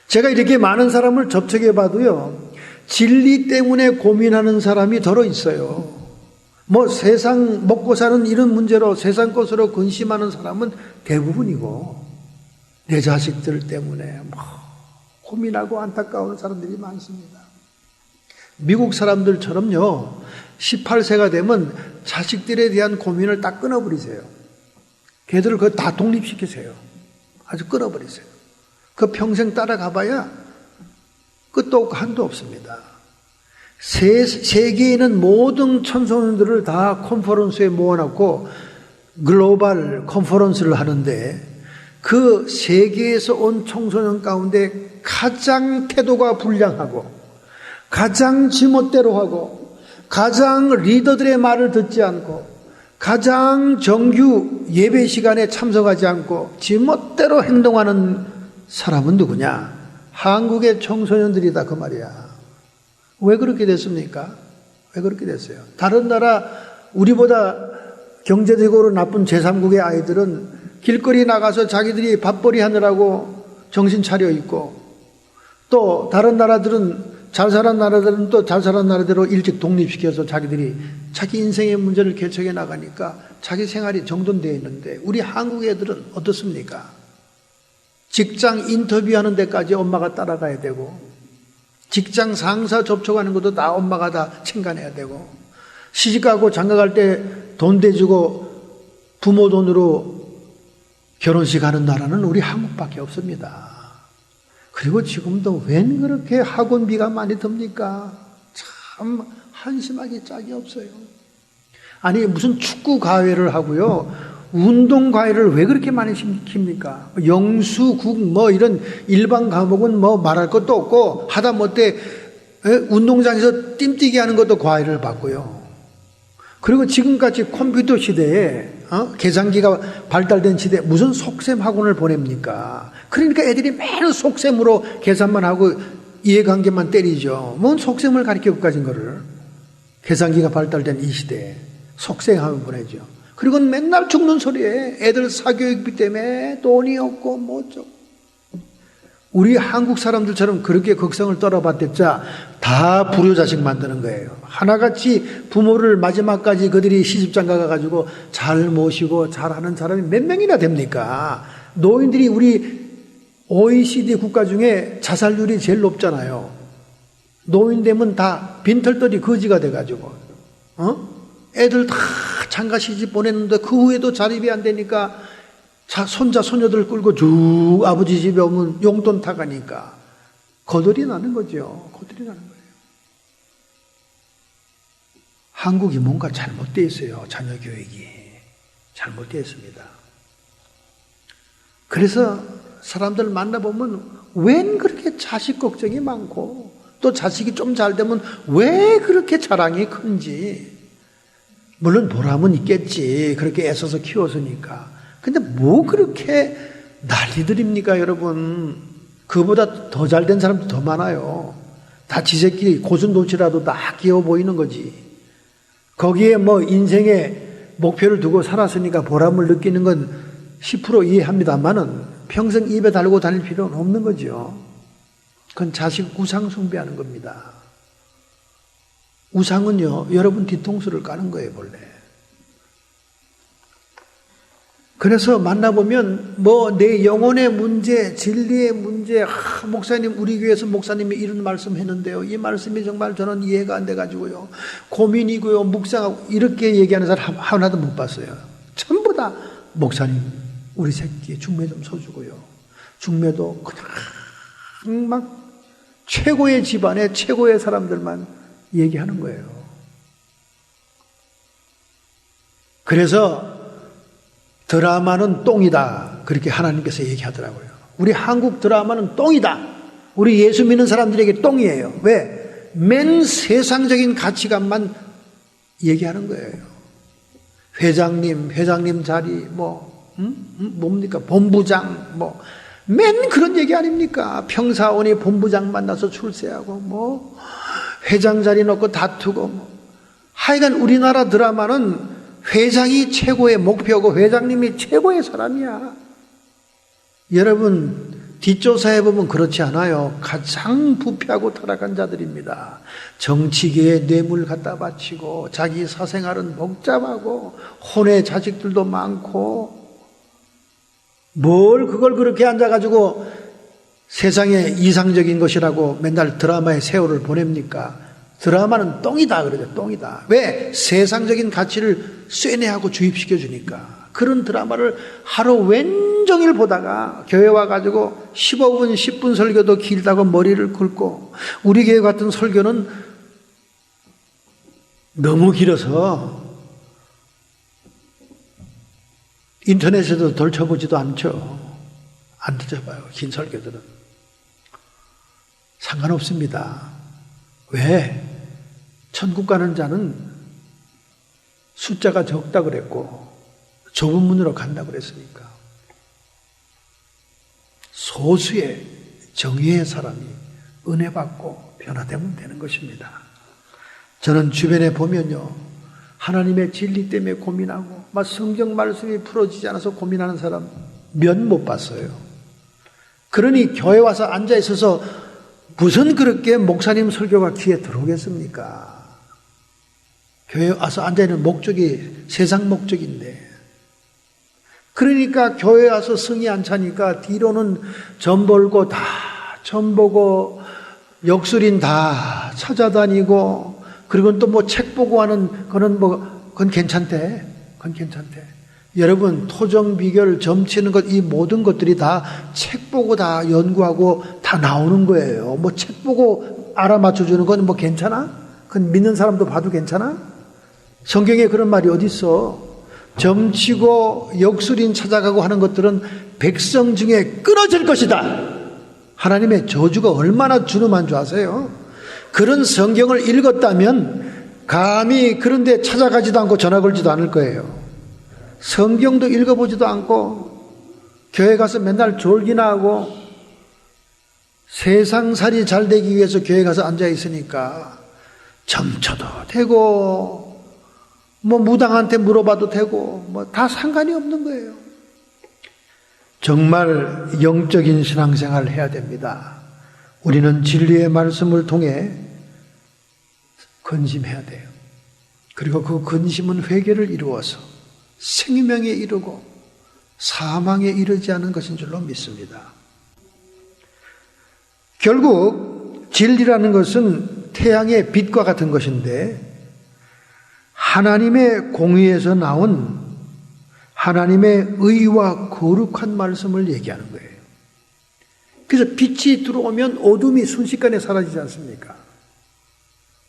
제가 이렇게 많은 사람을 접촉해 봐도요, 진리 때문에 고민하는 사람이 덜어 있어요. 뭐 세상 먹고 사는 이런 문제로 세상 것으로 근심하는 사람은 대부분이고, 내 자식들 때문에 뭐 고민하고 안타까운 사람들이 많습니다. 미국 사람들처럼요, 18세가 되면 자식들에 대한 고민을 딱 끊어버리세요. 걔들을 그거 다 독립시키세요. 아주 끊어버리세요. 그 평생 따라가봐야 끝도 없고 한도 없습니다. 세계에 있는 모든 청소년들을 다 컨퍼런스에 모아놓고 글로벌 컨퍼런스를 하는데 그 세계에서 온 청소년 가운데 가장 태도가 불량하고 가장 지멋대로 하고 가장 리더들의 말을 듣지 않고 가장 정규 예배 시간에 참석하지 않고 지멋대로 행동하는 사람은 누구냐? 한국의 청소년들이다 그 말이야. 왜 그렇게 됐습니까? 왜 그렇게 됐어요? 다른 나라 우리보다 경제적으로 나쁜 제3국의 아이들은 길거리 나가서 자기들이 밥벌이 하느라고 정신 차려 있고, 또 다른 나라들은 잘 사는 나라들은 또 잘 사는 나라대로 일찍 독립시켜서 자기들이 자기 인생의 문제를 개척해 나가니까 자기 생활이 정돈되어 있는데, 우리 한국 애들은 어떻습니까? 직장 인터뷰하는 데까지 엄마가 따라가야 되고, 직장 상사 접촉하는 것도 다 엄마가 다 챙겨내야 되고, 시집가고 장가갈 때 돈 대주고 부모 돈으로 결혼식 하는 나라는 우리 한국밖에 없습니다. 그리고 지금도 웬 그렇게 학원비가 많이 듭니까? 참 한심하기 짝이 없어요. 아니 무슨 축구 과외를 하고요, 운동 과외를 왜 그렇게 많이 시킵니까? 영수, 국 뭐 이런 일반 과목은 뭐 말할 것도 없고, 하다못해 운동장에서 뜀뛰기 하는 것도 과외를 받고요. 그리고 지금같이 컴퓨터 시대에 계산기가 발달된 시대에 무슨 속셈 학원을 보냅니까? 그러니까 애들이 매일 속셈으로 계산만 하고 이해관계만 때리죠. 뭔 속셈을 가르치고 가진 거를. 계산기가 발달된 이 시대에 속셈 학원 보내죠. 그리고 맨날 죽는 소리에 애들 사교육비 때문에 돈이 없고 뭐 어쩌고. 우리 한국 사람들처럼 그렇게 극성을 떨어봤댔자 다 불효자식 만드는 거예요. 하나같이 부모를 마지막까지 그들이 시집장가 가가지고 잘 모시고 잘하는 사람이 몇 명이나 됩니까? 노인들이 우리 OECD 국가 중에 자살률이 제일 높잖아요. 노인 되면 다 빈털터리 거지가 돼가지고, 애들 다 장가 시집 보냈는데 그 후에도 자립이 안 되니까 손자 손녀들 끌고 쭉 아버지 집에 오면 용돈 타가니까 거들이 나는 거죠. 거들이 나는 거예요. 한국이 뭔가 잘못되어 있어요. 자녀 교육이 잘못되어 있습니다. 그래서 사람들 만나보면 웬 그렇게 자식 걱정이 많고, 또 자식이 좀 잘 되면 왜 그렇게 자랑이 큰지. 물론 보람은 있겠지, 그렇게 애써서 키웠으니까. 근데 뭐 그렇게 난리들입니까 여러분? 그보다 더 잘된 사람도 더 많아요. 다 지새끼리 고슴도치라도 다 귀여워 보이는 거지. 거기에 뭐 인생의 목표를 두고 살았으니까 보람을 느끼는 건 10% 이해합니다만은 평생 입에 달고 다닐 필요는 없는 거죠. 그건 자식 우상 숭배하는 겁니다. 우상은요, 여러분 뒤통수를 까는 거예요, 본래. 그래서 만나보면 내 영혼의 문제, 진리의 문제, 목사님, 우리 교회에서 목사님이 이런 말씀 했는데요, 이 말씀이 정말 저는 이해가 안 돼가지고요, 고민이고요, 묵상하고, 이렇게 얘기하는 사람 하나도 못 봤어요. 전부 다 목사님, 우리 새끼 중매 좀 서주고요, 중매도 그냥 막 최고의 집안의 최고의 사람들만 얘기하는 거예요. 그래서 드라마는 똥이다, 그렇게 하나님께서 얘기하더라고요. 우리 한국 드라마는 똥이다. 우리 예수 믿는 사람들에게 똥이에요. 왜? 맨 세상적인 가치관만 얘기하는 거예요. 회장님 자리, 뭡니까? 본부장, 맨 그런 얘기 아닙니까? 평사원이 본부장 만나서 출세하고, 회장 자리 놓고 다투고, 하여간 우리나라 드라마는 회장이 최고의 목표고 회장님이 최고의 사람이야. 여러분, 뒷조사해 보면 그렇지 않아요. 가장 부패하고 타락한 자들입니다. 정치계에 뇌물 갖다 바치고, 자기 사생활은 복잡하고, 혼의 자식들도 많고, 뭘 그걸 그렇게 앉아가지고 세상에 이상적인 것이라고 맨날 드라마의 세월을 보냅니까? 드라마는 똥이다 그러죠. 똥이다. 왜? 세상적인 가치를 쇠뇌하고 주입시켜 주니까. 그런 드라마를 하루 웬종일 보다가 교회 와가지고 15분 10분 설교도 길다고 머리를 긁고, 우리 교회 같은 설교는 너무 길어서 인터넷에도 덜쳐보지도 않죠. 안 들어봐요, 긴 설교들은. 상관없습니다. 왜? 천국 가는 자는 숫자가 적다 그랬고 좁은 문으로 간다 그랬으니까. 소수의 정의의 사람이 은혜 받고 변화되면 되는 것입니다. 저는 주변에 보면요, 하나님의 진리 때문에 고민하고 막 성경 말씀이 풀어지지 않아서 고민하는 사람 몇 못 봤어요. 그러니 교회 와서 앉아 있어서 무슨 그렇게 목사님 설교가 귀에 들어오겠습니까? 교회 와서 앉아 있는 목적이 세상 목적인데, 그러니까 교회 와서 성이 안 차니까 뒤로는 점 벌고 다 점 보고 역술인 다 찾아다니고, 그리고 또 책 보고 하는 그건 괜찮대. 그건 괜찮대. 여러분, 토정 비결, 점치는 것, 이 모든 것들이 다 책 보고 다 연구하고 다 나오는 거예요. 책 보고 알아맞혀주는 건 괜찮아? 그건 믿는 사람도 봐도 괜찮아? 성경에 그런 말이 어디 있어? 점치고 역술인 찾아가고 하는 것들은 백성 중에 끊어질 것이다. 하나님의 저주가 얼마나 준엄한 줄 아세요? 그런 성경을 읽었다면 감히 그런 데 찾아가지도 않고 전화 걸지도 않을 거예요. 성경도 읽어보지도 않고 교회 가서 맨날 졸기나 하고 세상살이 잘 되기 위해서 교회 가서 앉아 있으니까 점쳐도 되고 무당한테 물어봐도 되고 다 상관이 없는 거예요. 정말 영적인 신앙생활을 해야 됩니다. 우리는 진리의 말씀을 통해 근심해야 돼요. 그리고 그 근심은 회개를 이루어서 생명에 이르고 사망에 이르지 않은 것인 줄로 믿습니다. 결국 진리라는 것은 태양의 빛과 같은 것인데, 하나님의 공의에서 나온 하나님의 의와 거룩한 말씀을 얘기하는 거예요. 그래서 빛이 들어오면 어둠이 순식간에 사라지지 않습니까?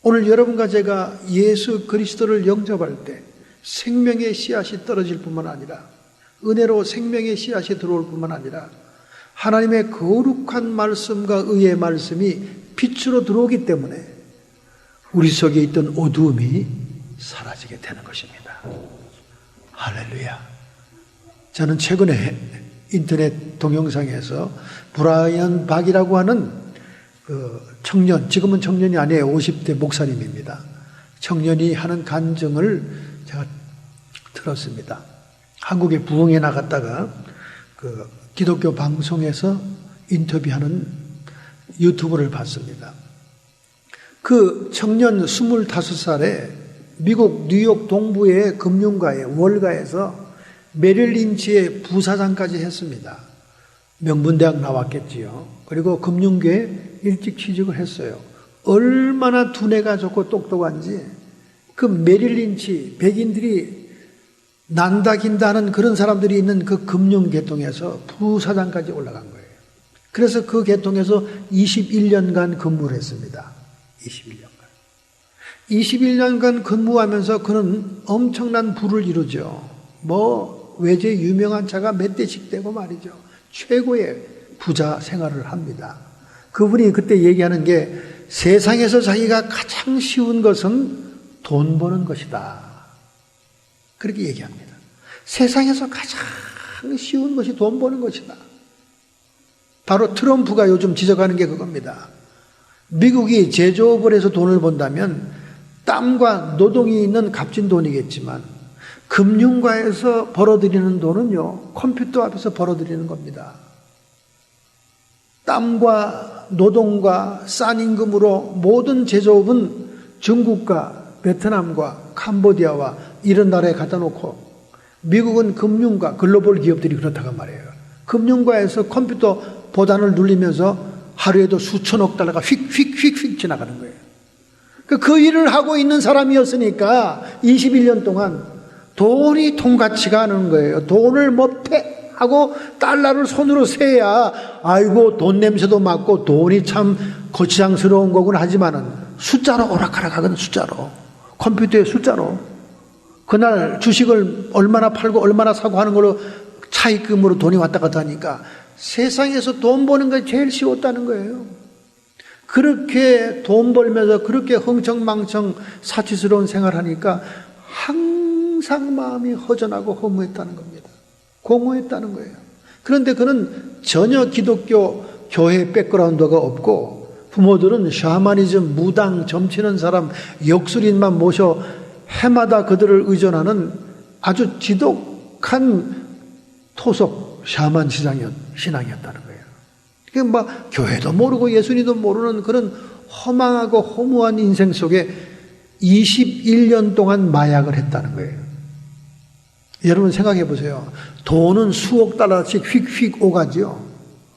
오늘 여러분과 제가 예수 그리스도를 영접할 때 생명의 씨앗이 떨어질 뿐만 아니라, 은혜로 생명의 씨앗이 들어올 뿐만 아니라, 하나님의 거룩한 말씀과 의의 말씀이 빛으로 들어오기 때문에 우리 속에 있던 어두움이 사라지게 되는 것입니다. 할렐루야. 저는 최근에 인터넷 동영상에서 브라이언 박이라고 하는 그 청년, 지금은 청년이 아니에요. 50대 목사님입니다. 청년이 하는 간증을 제가 들었습니다. 한국에 부흥에 나갔다가 그 기독교 방송에서 인터뷰하는 유튜브를 봤습니다. 그 청년 25살에 미국 뉴욕 동부의 금융가에 월가에서 메릴 린치의 부사장까지 했습니다. 명문대학 나왔겠지요. 그리고 금융계에 일찍 취직을 했어요. 얼마나 두뇌가 좋고 똑똑한지 그 메릴 린치, 백인들이 난다 긴다 하는 그런 사람들이 있는 그 금융계통에서 부사장까지 올라간 거예요. 그래서 그 계통에서 21년간 근무를 했습니다. 21년간 근무하면서 그는 엄청난 부를 이루죠. 외제 유명한 차가 몇 대씩 되고 말이죠. 최고의 부자 생활을 합니다. 그분이 그때 얘기하는 게 세상에서 자기가 가장 쉬운 것은 돈 버는 것이다. 그렇게 얘기합니다. 세상에서 가장 쉬운 것이 돈 버는 것이다. 바로 트럼프가 요즘 지적하는 게 그겁니다. 미국이 제조업을 해서 돈을 번다면 땀과 노동이 있는 값진 돈이겠지만 금융가에서 벌어들이는 돈은요, 컴퓨터 앞에서 벌어들이는 겁니다. 땀과 노동과 싼 임금으로 모든 제조업은 중국과 베트남과 캄보디아와 이런 나라에 갖다 놓고 미국은 금융가, 글로벌 기업들이 그렇다고 말해요. 금융가에서 컴퓨터 보단을 눌리면서 하루에도 수천억 달러가 휙휙휙휙 지나가는 거예요. 그 일을 하고 있는 사람이었으니까 21년 동안 돈이 통같이가 않은 거예요. 돈을 못해 하고 달러를 손으로 세야 아이고 돈 냄새도 맡고 돈이 참 거치장스러운 거군 하지만은 숫자로 오락가락하거든. 숫자로, 컴퓨터의 숫자로 그날 주식을 얼마나 팔고 얼마나 사고 하는 걸로 차입금으로 돈이 왔다 갔다 하니까 세상에서 돈 버는 게 제일 쉬웠다는 거예요. 그렇게 돈 벌면서 그렇게 흥청망청 사치스러운 생활하니까 항상 마음이 허전하고 허무했다는 겁니다. 공허했다는 거예요. 그런데 그는 전혀 기독교 교회 백그라운드가 없고 부모들은 샤머니즘, 무당, 점치는 사람, 역술인만 모셔 해마다 그들을 의존하는 아주 지독한 토속 샤만 신앙이었다는 거예요. 그러니까 교회도 모르고 예수님도 모르는 그런 허망하고 허무한 인생 속에 21년 동안 마약을 했다는 거예요. 여러분 생각해 보세요. 돈은 수억 달러씩 휙휙 오가죠.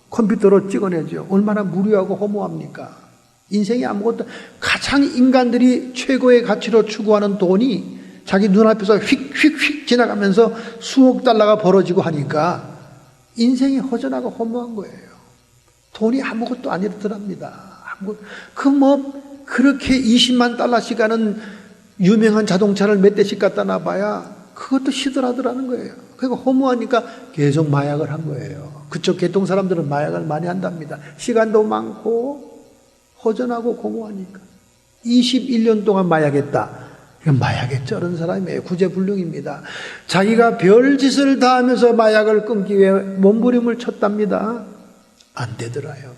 컴퓨터로 찍어내죠. 얼마나 무료하고 허무합니까? 인생이 아무것도, 가장 인간들이 최고의 가치로 추구하는 돈이 자기 눈앞에서 휙휙휙 지나가면서 수억 달러가 벌어지고 하니까 인생이 허전하고 허무한 거예요. 돈이 아무것도 아니더랍니다. 그렇게 20만 달러씩 하는 유명한 자동차를 몇 대씩 갖다 놔봐야 그것도 시들하더라는 거예요. 그러니까 허무하니까 계속 마약을 한 거예요. 그쪽 계통 사람들은 마약을 많이 한답니다. 시간도 많고 허전하고 공허하니까. 21년 동안 마약했다. 이건 마약에 쩔은 사람이에요. 구제불능입니다. 자기가 별짓을 다 하면서 마약을 끊기 위해 몸부림을 쳤답니다. 안 되더라요.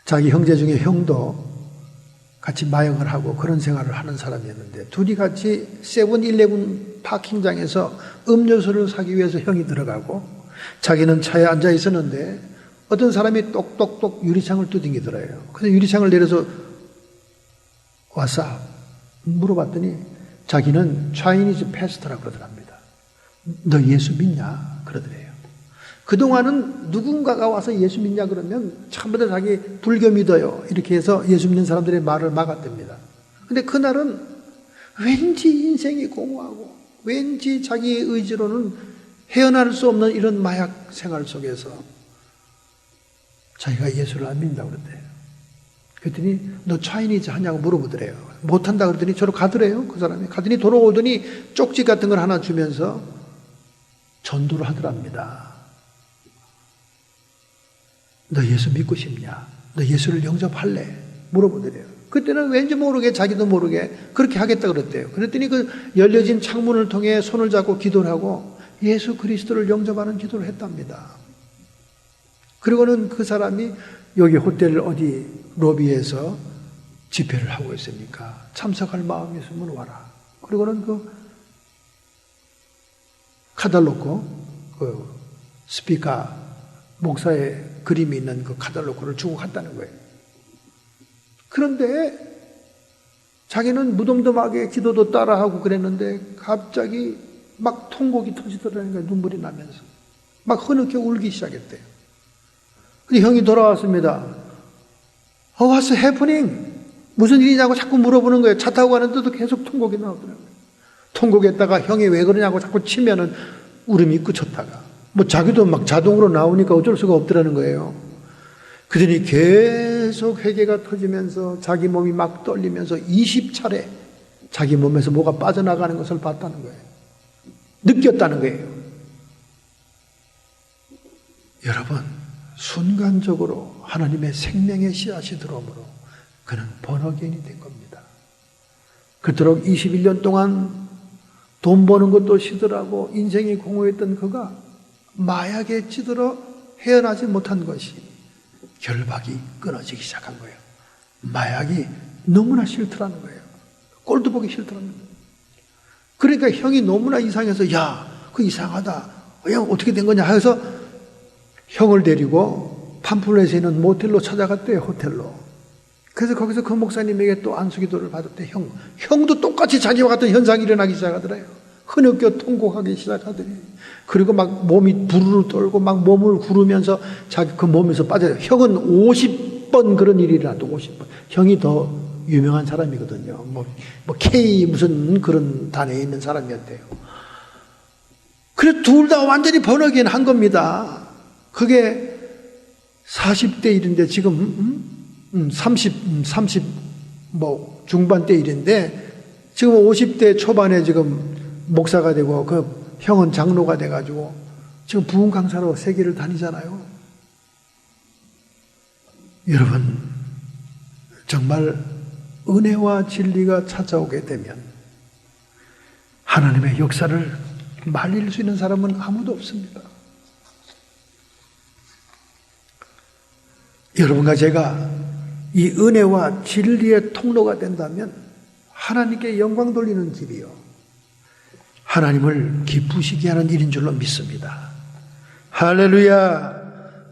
자기 형제 중에 형도 같이 마약을 하고 그런 생활을 하는 사람이었는데 둘이 같이 세븐일레븐 파킹장에서 음료수를 사기 위해서 형이 들어가고 자기는 차에 앉아 있었는데 어떤 사람이 똑똑똑 유리창을 두드리더래요. 그래서 유리창을 내려서 와서 물어봤더니 자기는 차이니즈 패스터라고 그러더랍니다. 너 예수 믿냐? 그러더래요. 그동안은 누군가가 와서 예수 믿냐 그러면 전부 다 자기 불교 믿어요. 이렇게 해서 예수 믿는 사람들의 말을 막았답니다. 근데 그날은 왠지 인생이 공허하고 왠지 자기의 의지로는 헤어날 수 없는 이런 마약 생활 속에서 자기가 예수를 안 믿는다고 그랬대요. 그랬더니 너 차이니즈 하냐고 물어보더래요. 못한다 그랬더니 저로 가더래요. 그 사람이 가더니 돌아오더니 쪽지 같은 걸 하나 주면서 전도를 하더랍니다. 너 예수 믿고 싶냐? 너 예수를 영접할래? 물어보더래요. 그때는 왠지 모르게 자기도 모르게 그렇게 하겠다 그랬대요. 그랬더니 그 열려진 창문을 통해 손을 잡고 기도를 하고 예수 그리스도를 영접하는 기도를 했답니다. 그리고는 그 사람이 여기 호텔 어디 로비에서 집회를 하고 있으니까 참석할 마음이 있으면 와라. 그리고는 그 카달 놓고 그 스피커 목사의 그림이 있는 그 카탈로그를 주고 갔다는 거예요. 그런데 자기는 무덤덤하게 기도도 따라하고 그랬는데 갑자기 막 통곡이 터지더라는 거예요. 눈물이 나면서 막 흐느껴 울기 시작했대요. 근데 형이 돌아왔습니다. What's happening? 무슨 일이냐고 자꾸 물어보는 거예요. 차 타고 가는데도 계속 통곡이 나오더라고요. 통곡했다가 형이 왜 그러냐고 자꾸 치면은 울음이 그쳤다가 뭐 자기도 막 자동으로 나오니까 어쩔 수가 없더라는 거예요. 그러더니 계속 회개가 터지면서 자기 몸이 막 떨리면서 20차례 자기 몸에서 뭐가 빠져나가는 것을 봤다는 거예요. 느꼈다는 거예요. 여러분, 순간적으로 하나님의 생명의 씨앗이 들어오므로 그는 번어게인이 된 겁니다. 그토록 21년 동안 돈 버는 것도 시들하고 인생이 공허했던 그가 마약에 찌들어 헤어나지 못한 것이 결박이 끊어지기 시작한 거예요. 마약이 너무나 싫더라는 거예요. 꼴도 보기 싫더라는 거예요. 그러니까 형이 너무나 이상해서 야, 그 이상하다. 야, 어떻게 된 거냐 해서 형을 데리고 팜플렛에 있는 모텔로 찾아갔대요. 호텔로. 그래서 거기서 그 목사님에게 또 안수기도를 받았대. 형도 똑같이 자기와 같은 현상이 일어나기 시작하더래요. 흐느껴 통곡하기 시작하더니 그리고 막 몸이 부르르 떨고 막 몸을 구르면서 자기 그 몸에서 빠져요. 형은 50번 그런 일이 일어났다. 50번. 형이 더 유명한 사람이거든요. 뭐 K 무슨 그런 단에 있는 사람이었대요. 그래 둘 다 완전히 번역인 한 겁니다. 그게 40대 일인데 지금 30 뭐 중반대 일인데 지금 50대 초반에 지금 목사가 되고 그 형은 장로가 돼가지고 지금 부흥 강사로 세계를 다니잖아요. 여러분, 정말 은혜와 진리가 찾아오게 되면 하나님의 역사를 말릴 수 있는 사람은 아무도 없습니다. 여러분과 제가 이 은혜와 진리의 통로가 된다면 하나님께 영광 돌리는 길이요, 하나님을 기쁘시게 하는 일인 줄로 믿습니다. 할렐루야.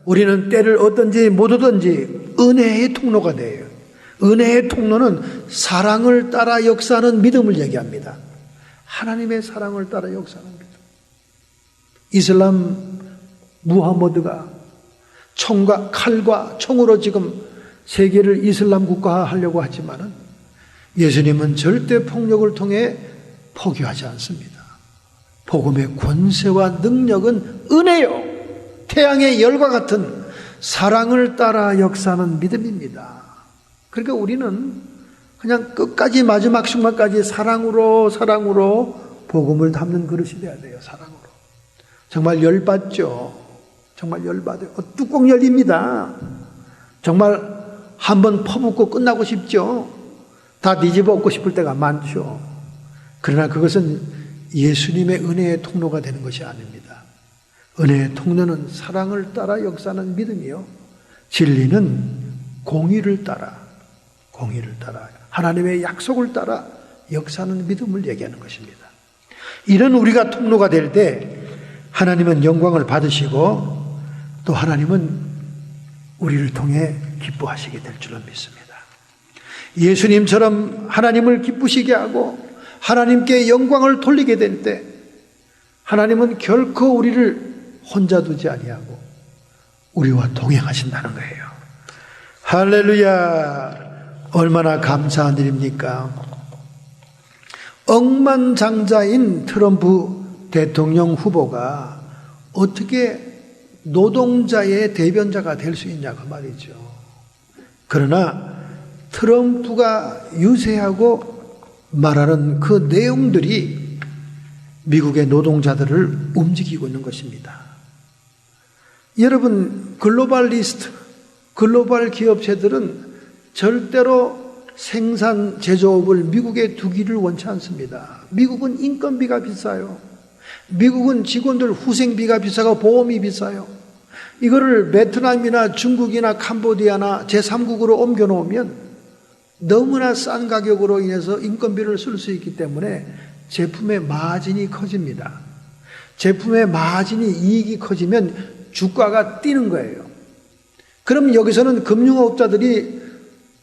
우리는 때를 얻든지 못 얻든지 은혜의 통로가 돼요. 은혜의 통로는 사랑을 따라 역사하는 믿음을 얘기합니다. 하나님의 사랑을 따라 역사하는 믿음. 이슬람 무하머드가 총과 칼과 총으로 지금 세계를 이슬람 국가화하려고 하지만은 예수님은 절대 폭력을 통해 포기하지 않습니다. 복음의 권세와 능력은 은혜요, 태양의 열과 같은 사랑을 따라 역사하는 믿음입니다. 그러니까 우리는 그냥 끝까지 마지막 순간까지 사랑으로 복음을 담는 그릇이 돼야 돼요. 사랑으로. 정말 열받죠. 정말 열받아요. 뚜껑 열립니다. 정말 한번 퍼붓고 끝나고 싶죠. 다 뒤집어 엎고 싶을 때가 많죠. 그러나 그것은 예수님의 은혜의 통로가 되는 것이 아닙니다. 은혜의 통로는 사랑을 따라 역사하는 믿음이요, 진리는 공의를 따라 하나님의 약속을 따라 역사하는 믿음을 얘기하는 것입니다. 이런 우리가 통로가 될 때 하나님은 영광을 받으시고 또 하나님은 우리를 통해 기뻐하시게 될 줄로 믿습니다. 예수님처럼 하나님을 기쁘시게 하고 하나님께 영광을 돌리게 될 때 하나님은 결코 우리를 혼자 두지 아니하고 우리와 동행하신다는 거예요. 할렐루야. 얼마나 감사한 일입니까? 억만장자인 트럼프 대통령 후보가 어떻게 노동자의 대변자가 될 수 있냐고 말이죠. 그러나 트럼프가 유세하고 말하는 그 내용들이 미국의 노동자들을 움직이고 있는 것입니다. 여러분, 글로벌리스트, 글로벌 기업체들은 절대로 생산 제조업을 미국에 두기를 원치 않습니다. 미국은 인건비가 비싸요. 미국은 직원들 후생비가 비싸고 보험이 비싸요. 이거를 베트남이나 중국이나 캄보디아나 제3국으로 옮겨놓으면 너무나 싼 가격으로 인해서 인건비를 쓸 수 있기 때문에 제품의 마진이 커집니다. 제품의 마진이 이익이 커지면 주가가 뛰는 거예요. 그럼 여기서는 금융업자들이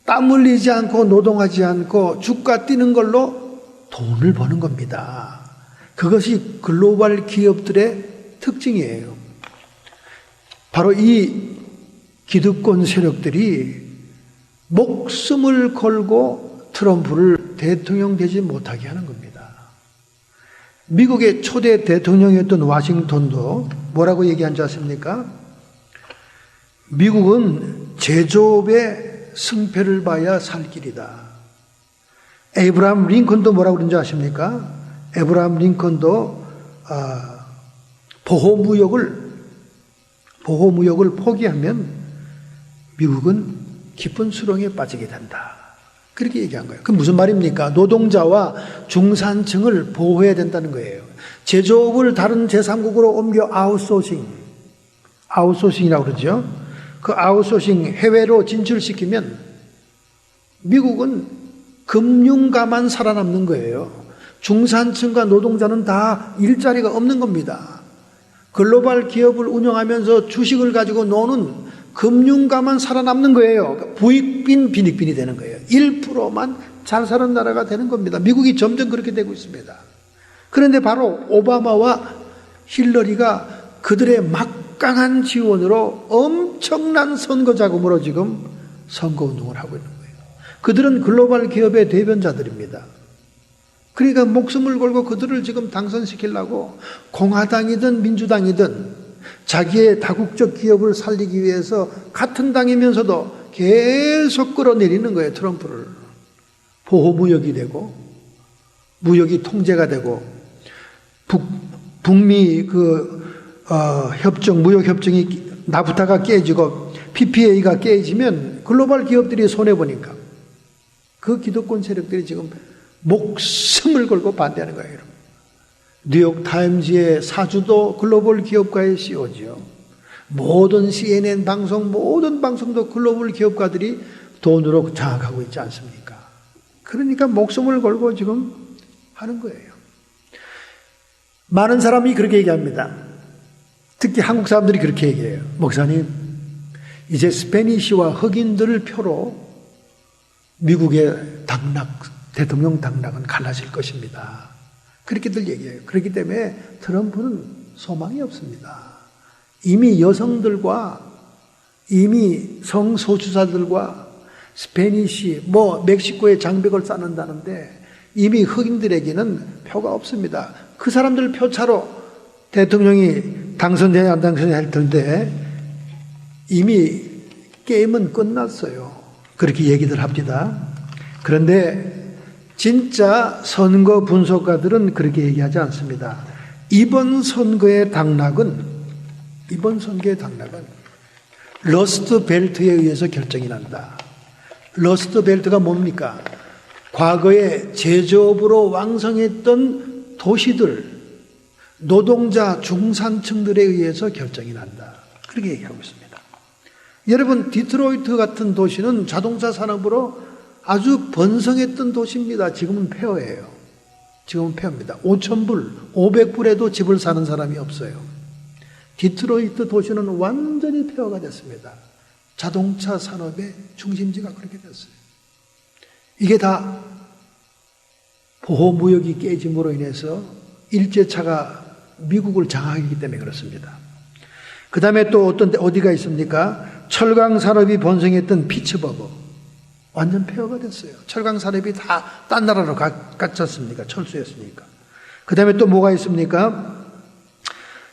땀 흘리지 않고 노동하지 않고 주가 뛰는 걸로 돈을 버는 겁니다. 그것이 글로벌 기업들의 특징이에요. 바로 이 기득권 세력들이 목숨을 걸고 트럼프를 대통령 되지 못하게 하는 겁니다. 미국의 초대 대통령이었던 워싱턴도 뭐라고 얘기한지 아십니까? 미국은 제조업의 승패를 봐야 살 길이다. 에이브라함 링컨도 뭐라고 그런지 아십니까? 에이브라함 링컨도 보호무역을 포기하면 미국은 깊은 수렁에 빠지게 된다. 그렇게 얘기한 거예요. 그럼 무슨 말입니까? 노동자와 중산층을 보호해야 된다는 거예요. 제조업을 다른 제3국으로 옮겨 아웃소싱이라고 그러죠. 그 아웃소싱 해외로 진출시키면 미국은 금융가만 살아남는 거예요. 중산층과 노동자는 다 일자리가 없는 겁니다. 글로벌 기업을 운영하면서 주식을 가지고 노는 금융가만 살아남는 거예요. 부익빈 빈익빈이 되는 거예요. 1%만 잘 사는 나라가 되는 겁니다. 미국이 점점 그렇게 되고 있습니다. 그런데 바로 오바마와 힐러리가 그들의 막강한 지원으로 엄청난 선거 자금으로 지금 선거운동을 하고 있는 거예요. 그들은 글로벌 기업의 대변자들입니다. 그러니까 목숨을 걸고 그들을 지금 당선시키려고 공화당이든 민주당이든 자기의 다국적 기업을 살리기 위해서 같은 당이면서도 계속 끌어내리는 거예요. 트럼프를. 보호무역이 되고 무역이 통제가 되고 북미 무역협정이 나프타가 깨지고 PPA가 깨지면 글로벌 기업들이 손해보니까 그 기득권 세력들이 지금 목숨을 걸고 반대하는 거예요. 여러분. 뉴욕 타임즈의 사주도 글로벌 기업가의 CEO지요. 모든 CNN 방송, 모든 방송도 글로벌 기업가들이 돈으로 장악하고 있지 않습니까? 그러니까 목숨을 걸고 지금 하는 거예요. 많은 사람이 그렇게 얘기합니다. 특히 한국 사람들이 그렇게 얘기해요. 목사님, 이제 스페니쉬와 흑인들을 표로 미국의 대통령 당락은 갈라질 것입니다. 그렇게들 얘기해요. 그렇기 때문에 트럼프는 소망이 없습니다. 이미 여성들과 이미 성소수자들과 스페니쉬, 멕시코에 장벽을 쌓는다는데 이미 흑인들에게는 표가 없습니다. 그 사람들 표차로 대통령이 당선되냐 안 당선되냐 할 텐데 이미 게임은 끝났어요. 그렇게 얘기들 합니다. 그런데 진짜 선거 분석가들은 그렇게 얘기하지 않습니다. 이번 선거의 당락은 러스트 벨트에 의해서 결정이 난다. 러스트 벨트가 뭡니까? 과거에 제조업으로 왕성했던 도시들, 노동자 중산층들에 의해서 결정이 난다. 그렇게 얘기하고 있습니다. 여러분, 디트로이트 같은 도시는 자동차 산업으로 아주 번성했던 도시입니다. 지금은 폐허예요. 지금은 폐허입니다. 5,000불, 500불에도 집을 사는 사람이 없어요. 디트로이트 도시는 완전히 폐허가 됐습니다. 자동차 산업의 중심지가 그렇게 됐어요. 이게 다 보호무역이 깨짐으로 인해서 일제차가 미국을 장악하기 때문에 그렇습니다. 그 다음에 또 어디가 있습니까? 철강 산업이 번성했던 피츠버그. 완전 폐허가 됐어요. 철강 산업이 다 딴 나라로 갔지 않습니까? 철수했으니까. 그 다음에 또 뭐가 있습니까?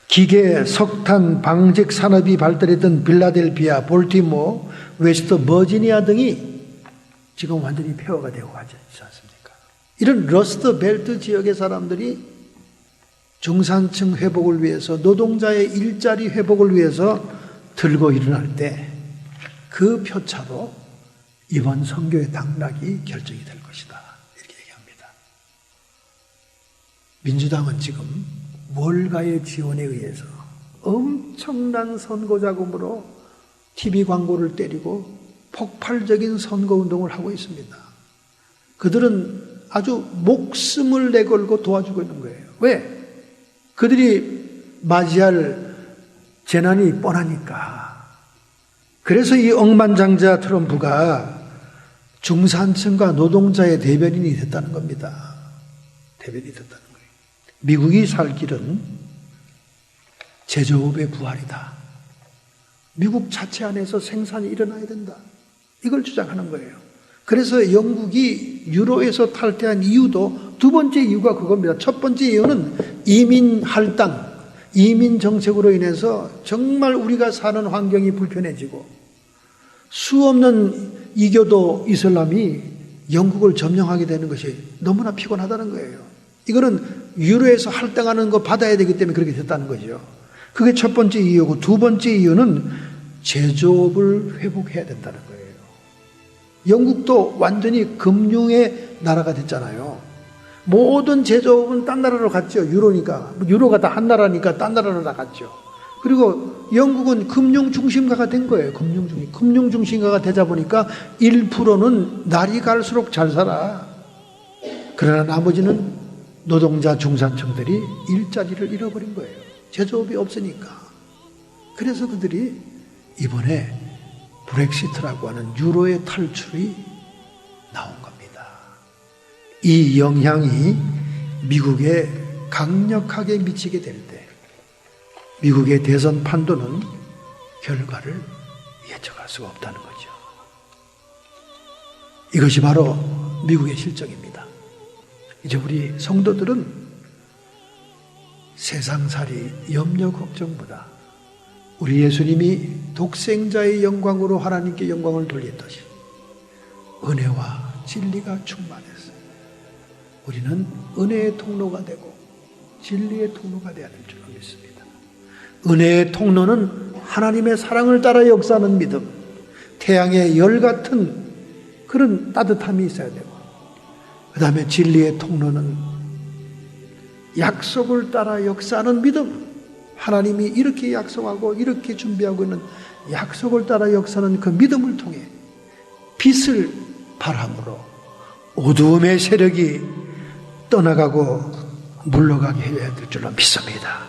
기계, 석탄, 방직 산업이 발달했던 빌라델피아, 볼티모어, 웨스트 버지니아 등이 지금 완전히 폐허가 되고 가지 않습니까? 이런 러스트 벨트 지역의 사람들이 중산층 회복을 위해서, 노동자의 일자리 회복을 위해서 들고 일어날 때 그 표차로 이번 선거의 당락이 결정이 될 것이다. 이렇게 얘기합니다. 민주당은 지금 월가의 지원에 의해서 엄청난 선거 자금으로 TV 광고를 때리고 폭발적인 선거운동을 하고 있습니다. 그들은 아주 목숨을 내걸고 도와주고 있는 거예요. 왜? 그들이 맞이할 재난이 뻔하니까. 그래서 이 억만장자 트럼프가 중산층과 노동자의 대변인이 됐다는 겁니다. 대변인이 됐다는 거예요. 미국이 살 길은 제조업의 부활이다. 미국 자체 안에서 생산이 일어나야 된다. 이걸 주장하는 거예요. 그래서 영국이 유로에서 탈퇴한 이유도 두 번째 이유가 그겁니다. 첫 번째 이유는 이민 할당, 이민 정책으로 인해서 정말 우리가 사는 환경이 불편해지고 수없는 이교도 이슬람이 영국을 점령하게 되는 것이 너무나 피곤하다는 거예요. 이거는 유로에서 할당하는 거 받아야 되기 때문에 그렇게 됐다는 거죠. 그게 첫 번째 이유고, 두 번째 이유는 제조업을 회복해야 된다는 거예요. 영국도 완전히 금융의 나라가 됐잖아요. 모든 제조업은 딴 나라로 갔죠. 유로니까. 유로가 다 한 나라니까 딴 나라로 다 갔죠. 그리고 영국은 금융 중심가가 된 거예요. 금융 중심가가 되자 보니까 1%는 날이 갈수록 잘 살아. 그러나 나머지는 노동자 중산층들이 일자리를 잃어버린 거예요. 제조업이 없으니까. 그래서 그들이 이번에 브렉시트라고 하는 유로의 탈출이 나온 겁니다. 이 영향이 미국에 강력하게 미치게 될 때 미국의 대선 판도는 결과를 예측할 수가 없다는 거죠. 이것이 바로 미국의 실정입니다. 이제 우리 성도들은 세상살이 염려 걱정보다 우리 예수님이 독생자의 영광으로 하나님께 영광을 돌렸듯이 은혜와 진리가 충만했어요. 우리는 은혜의 통로가 되고 진리의 통로가 되어야 될 줄로 믿습니다. 은혜의 통로는 하나님의 사랑을 따라 역사하는 믿음, 태양의 열 같은 그런 따뜻함이 있어야 되고, 그 다음에 진리의 통로는 약속을 따라 역사하는 믿음, 하나님이 이렇게 약속하고 이렇게 준비하고 있는 약속을 따라 역사하는 그 믿음을 통해 빛을 바람으로 어두움의 세력이 떠나가고 물러가게 해야 될 줄로 믿습니다.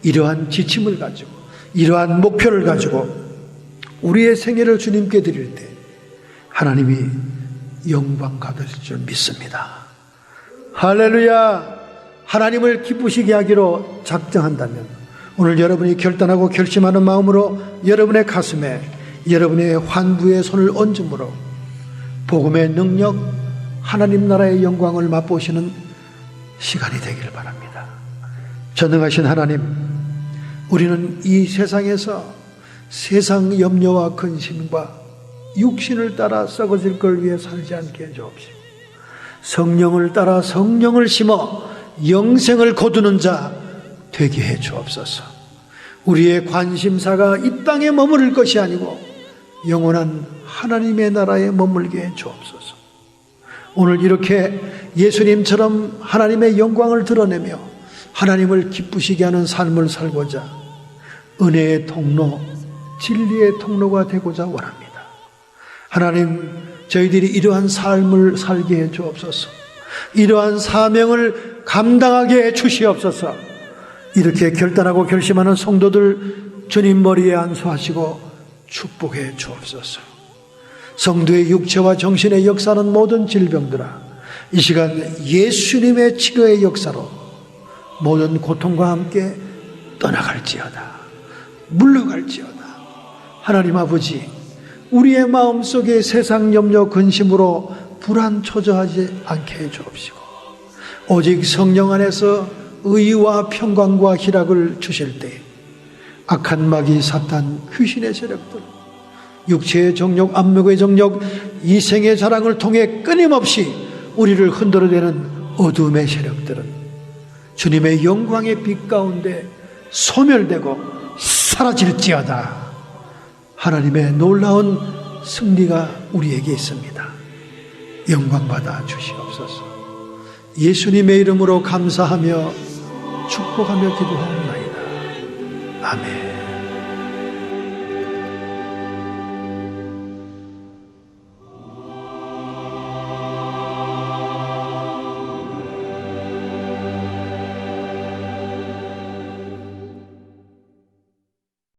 이러한 지침을 가지고 이러한 목표를 가지고 우리의 생애를 주님께 드릴 때 하나님이 영광 받으실 줄 믿습니다. 할렐루야. 하나님을 기쁘시게 하기로 작정한다면 오늘 여러분이 결단하고 결심하는 마음으로 여러분의 가슴에 여러분의 환부의 손을 얹음으로 복음의 능력, 하나님 나라의 영광을 맛보시는 시간이 되기를 바랍니다. 전능하신 하나님, 우리는 이 세상에서 세상 염려와 근심과 육신을 따라 썩어질 걸 위해 살지 않게 해주옵시고 성령을 따라 성령을 심어 영생을 거두는 자 되게 해 주옵소서. 우리의 관심사가 이 땅에 머무를 것이 아니고 영원한 하나님의 나라에 머물게 해 주옵소서. 오늘 이렇게 예수님처럼 하나님의 영광을 드러내며 하나님을 기쁘시게 하는 삶을 살고자 은혜의 통로, 진리의 통로가 되고자 원합니다. 하나님, 저희들이 이러한 삶을 살게 해 주옵소서. 이러한 사명을 감당하게 해 주시옵소서. 이렇게 결단하고 결심하는 성도들 주님 머리에 안수하시고 축복해 주옵소서. 성도의 육체와 정신의 역사는 모든 질병들아, 이 시간 예수님의 치료의 역사로 모든 고통과 함께 떠나갈지어다, 물러갈지어다. 하나님 아버지, 우리의 마음속에 세상 염려 근심으로 불안 초조하지 않게 해 주옵시고 오직 성령 안에서 의와 평강과 희락을 주실 때 악한 마귀 사탄 귀신의 세력들, 육체의 정욕, 안목의 정욕, 이생의 자랑을 통해 끊임없이 우리를 흔들어대는 어둠의 세력들은 주님의 영광의 빛 가운데 소멸되고 사라질지어다. 하나님의 놀라운 승리가 우리에게 있습니다. 영광 받아 주시옵소서. 예수님의 이름으로 감사하며 축복하며 기도하옵나이다. 아멘.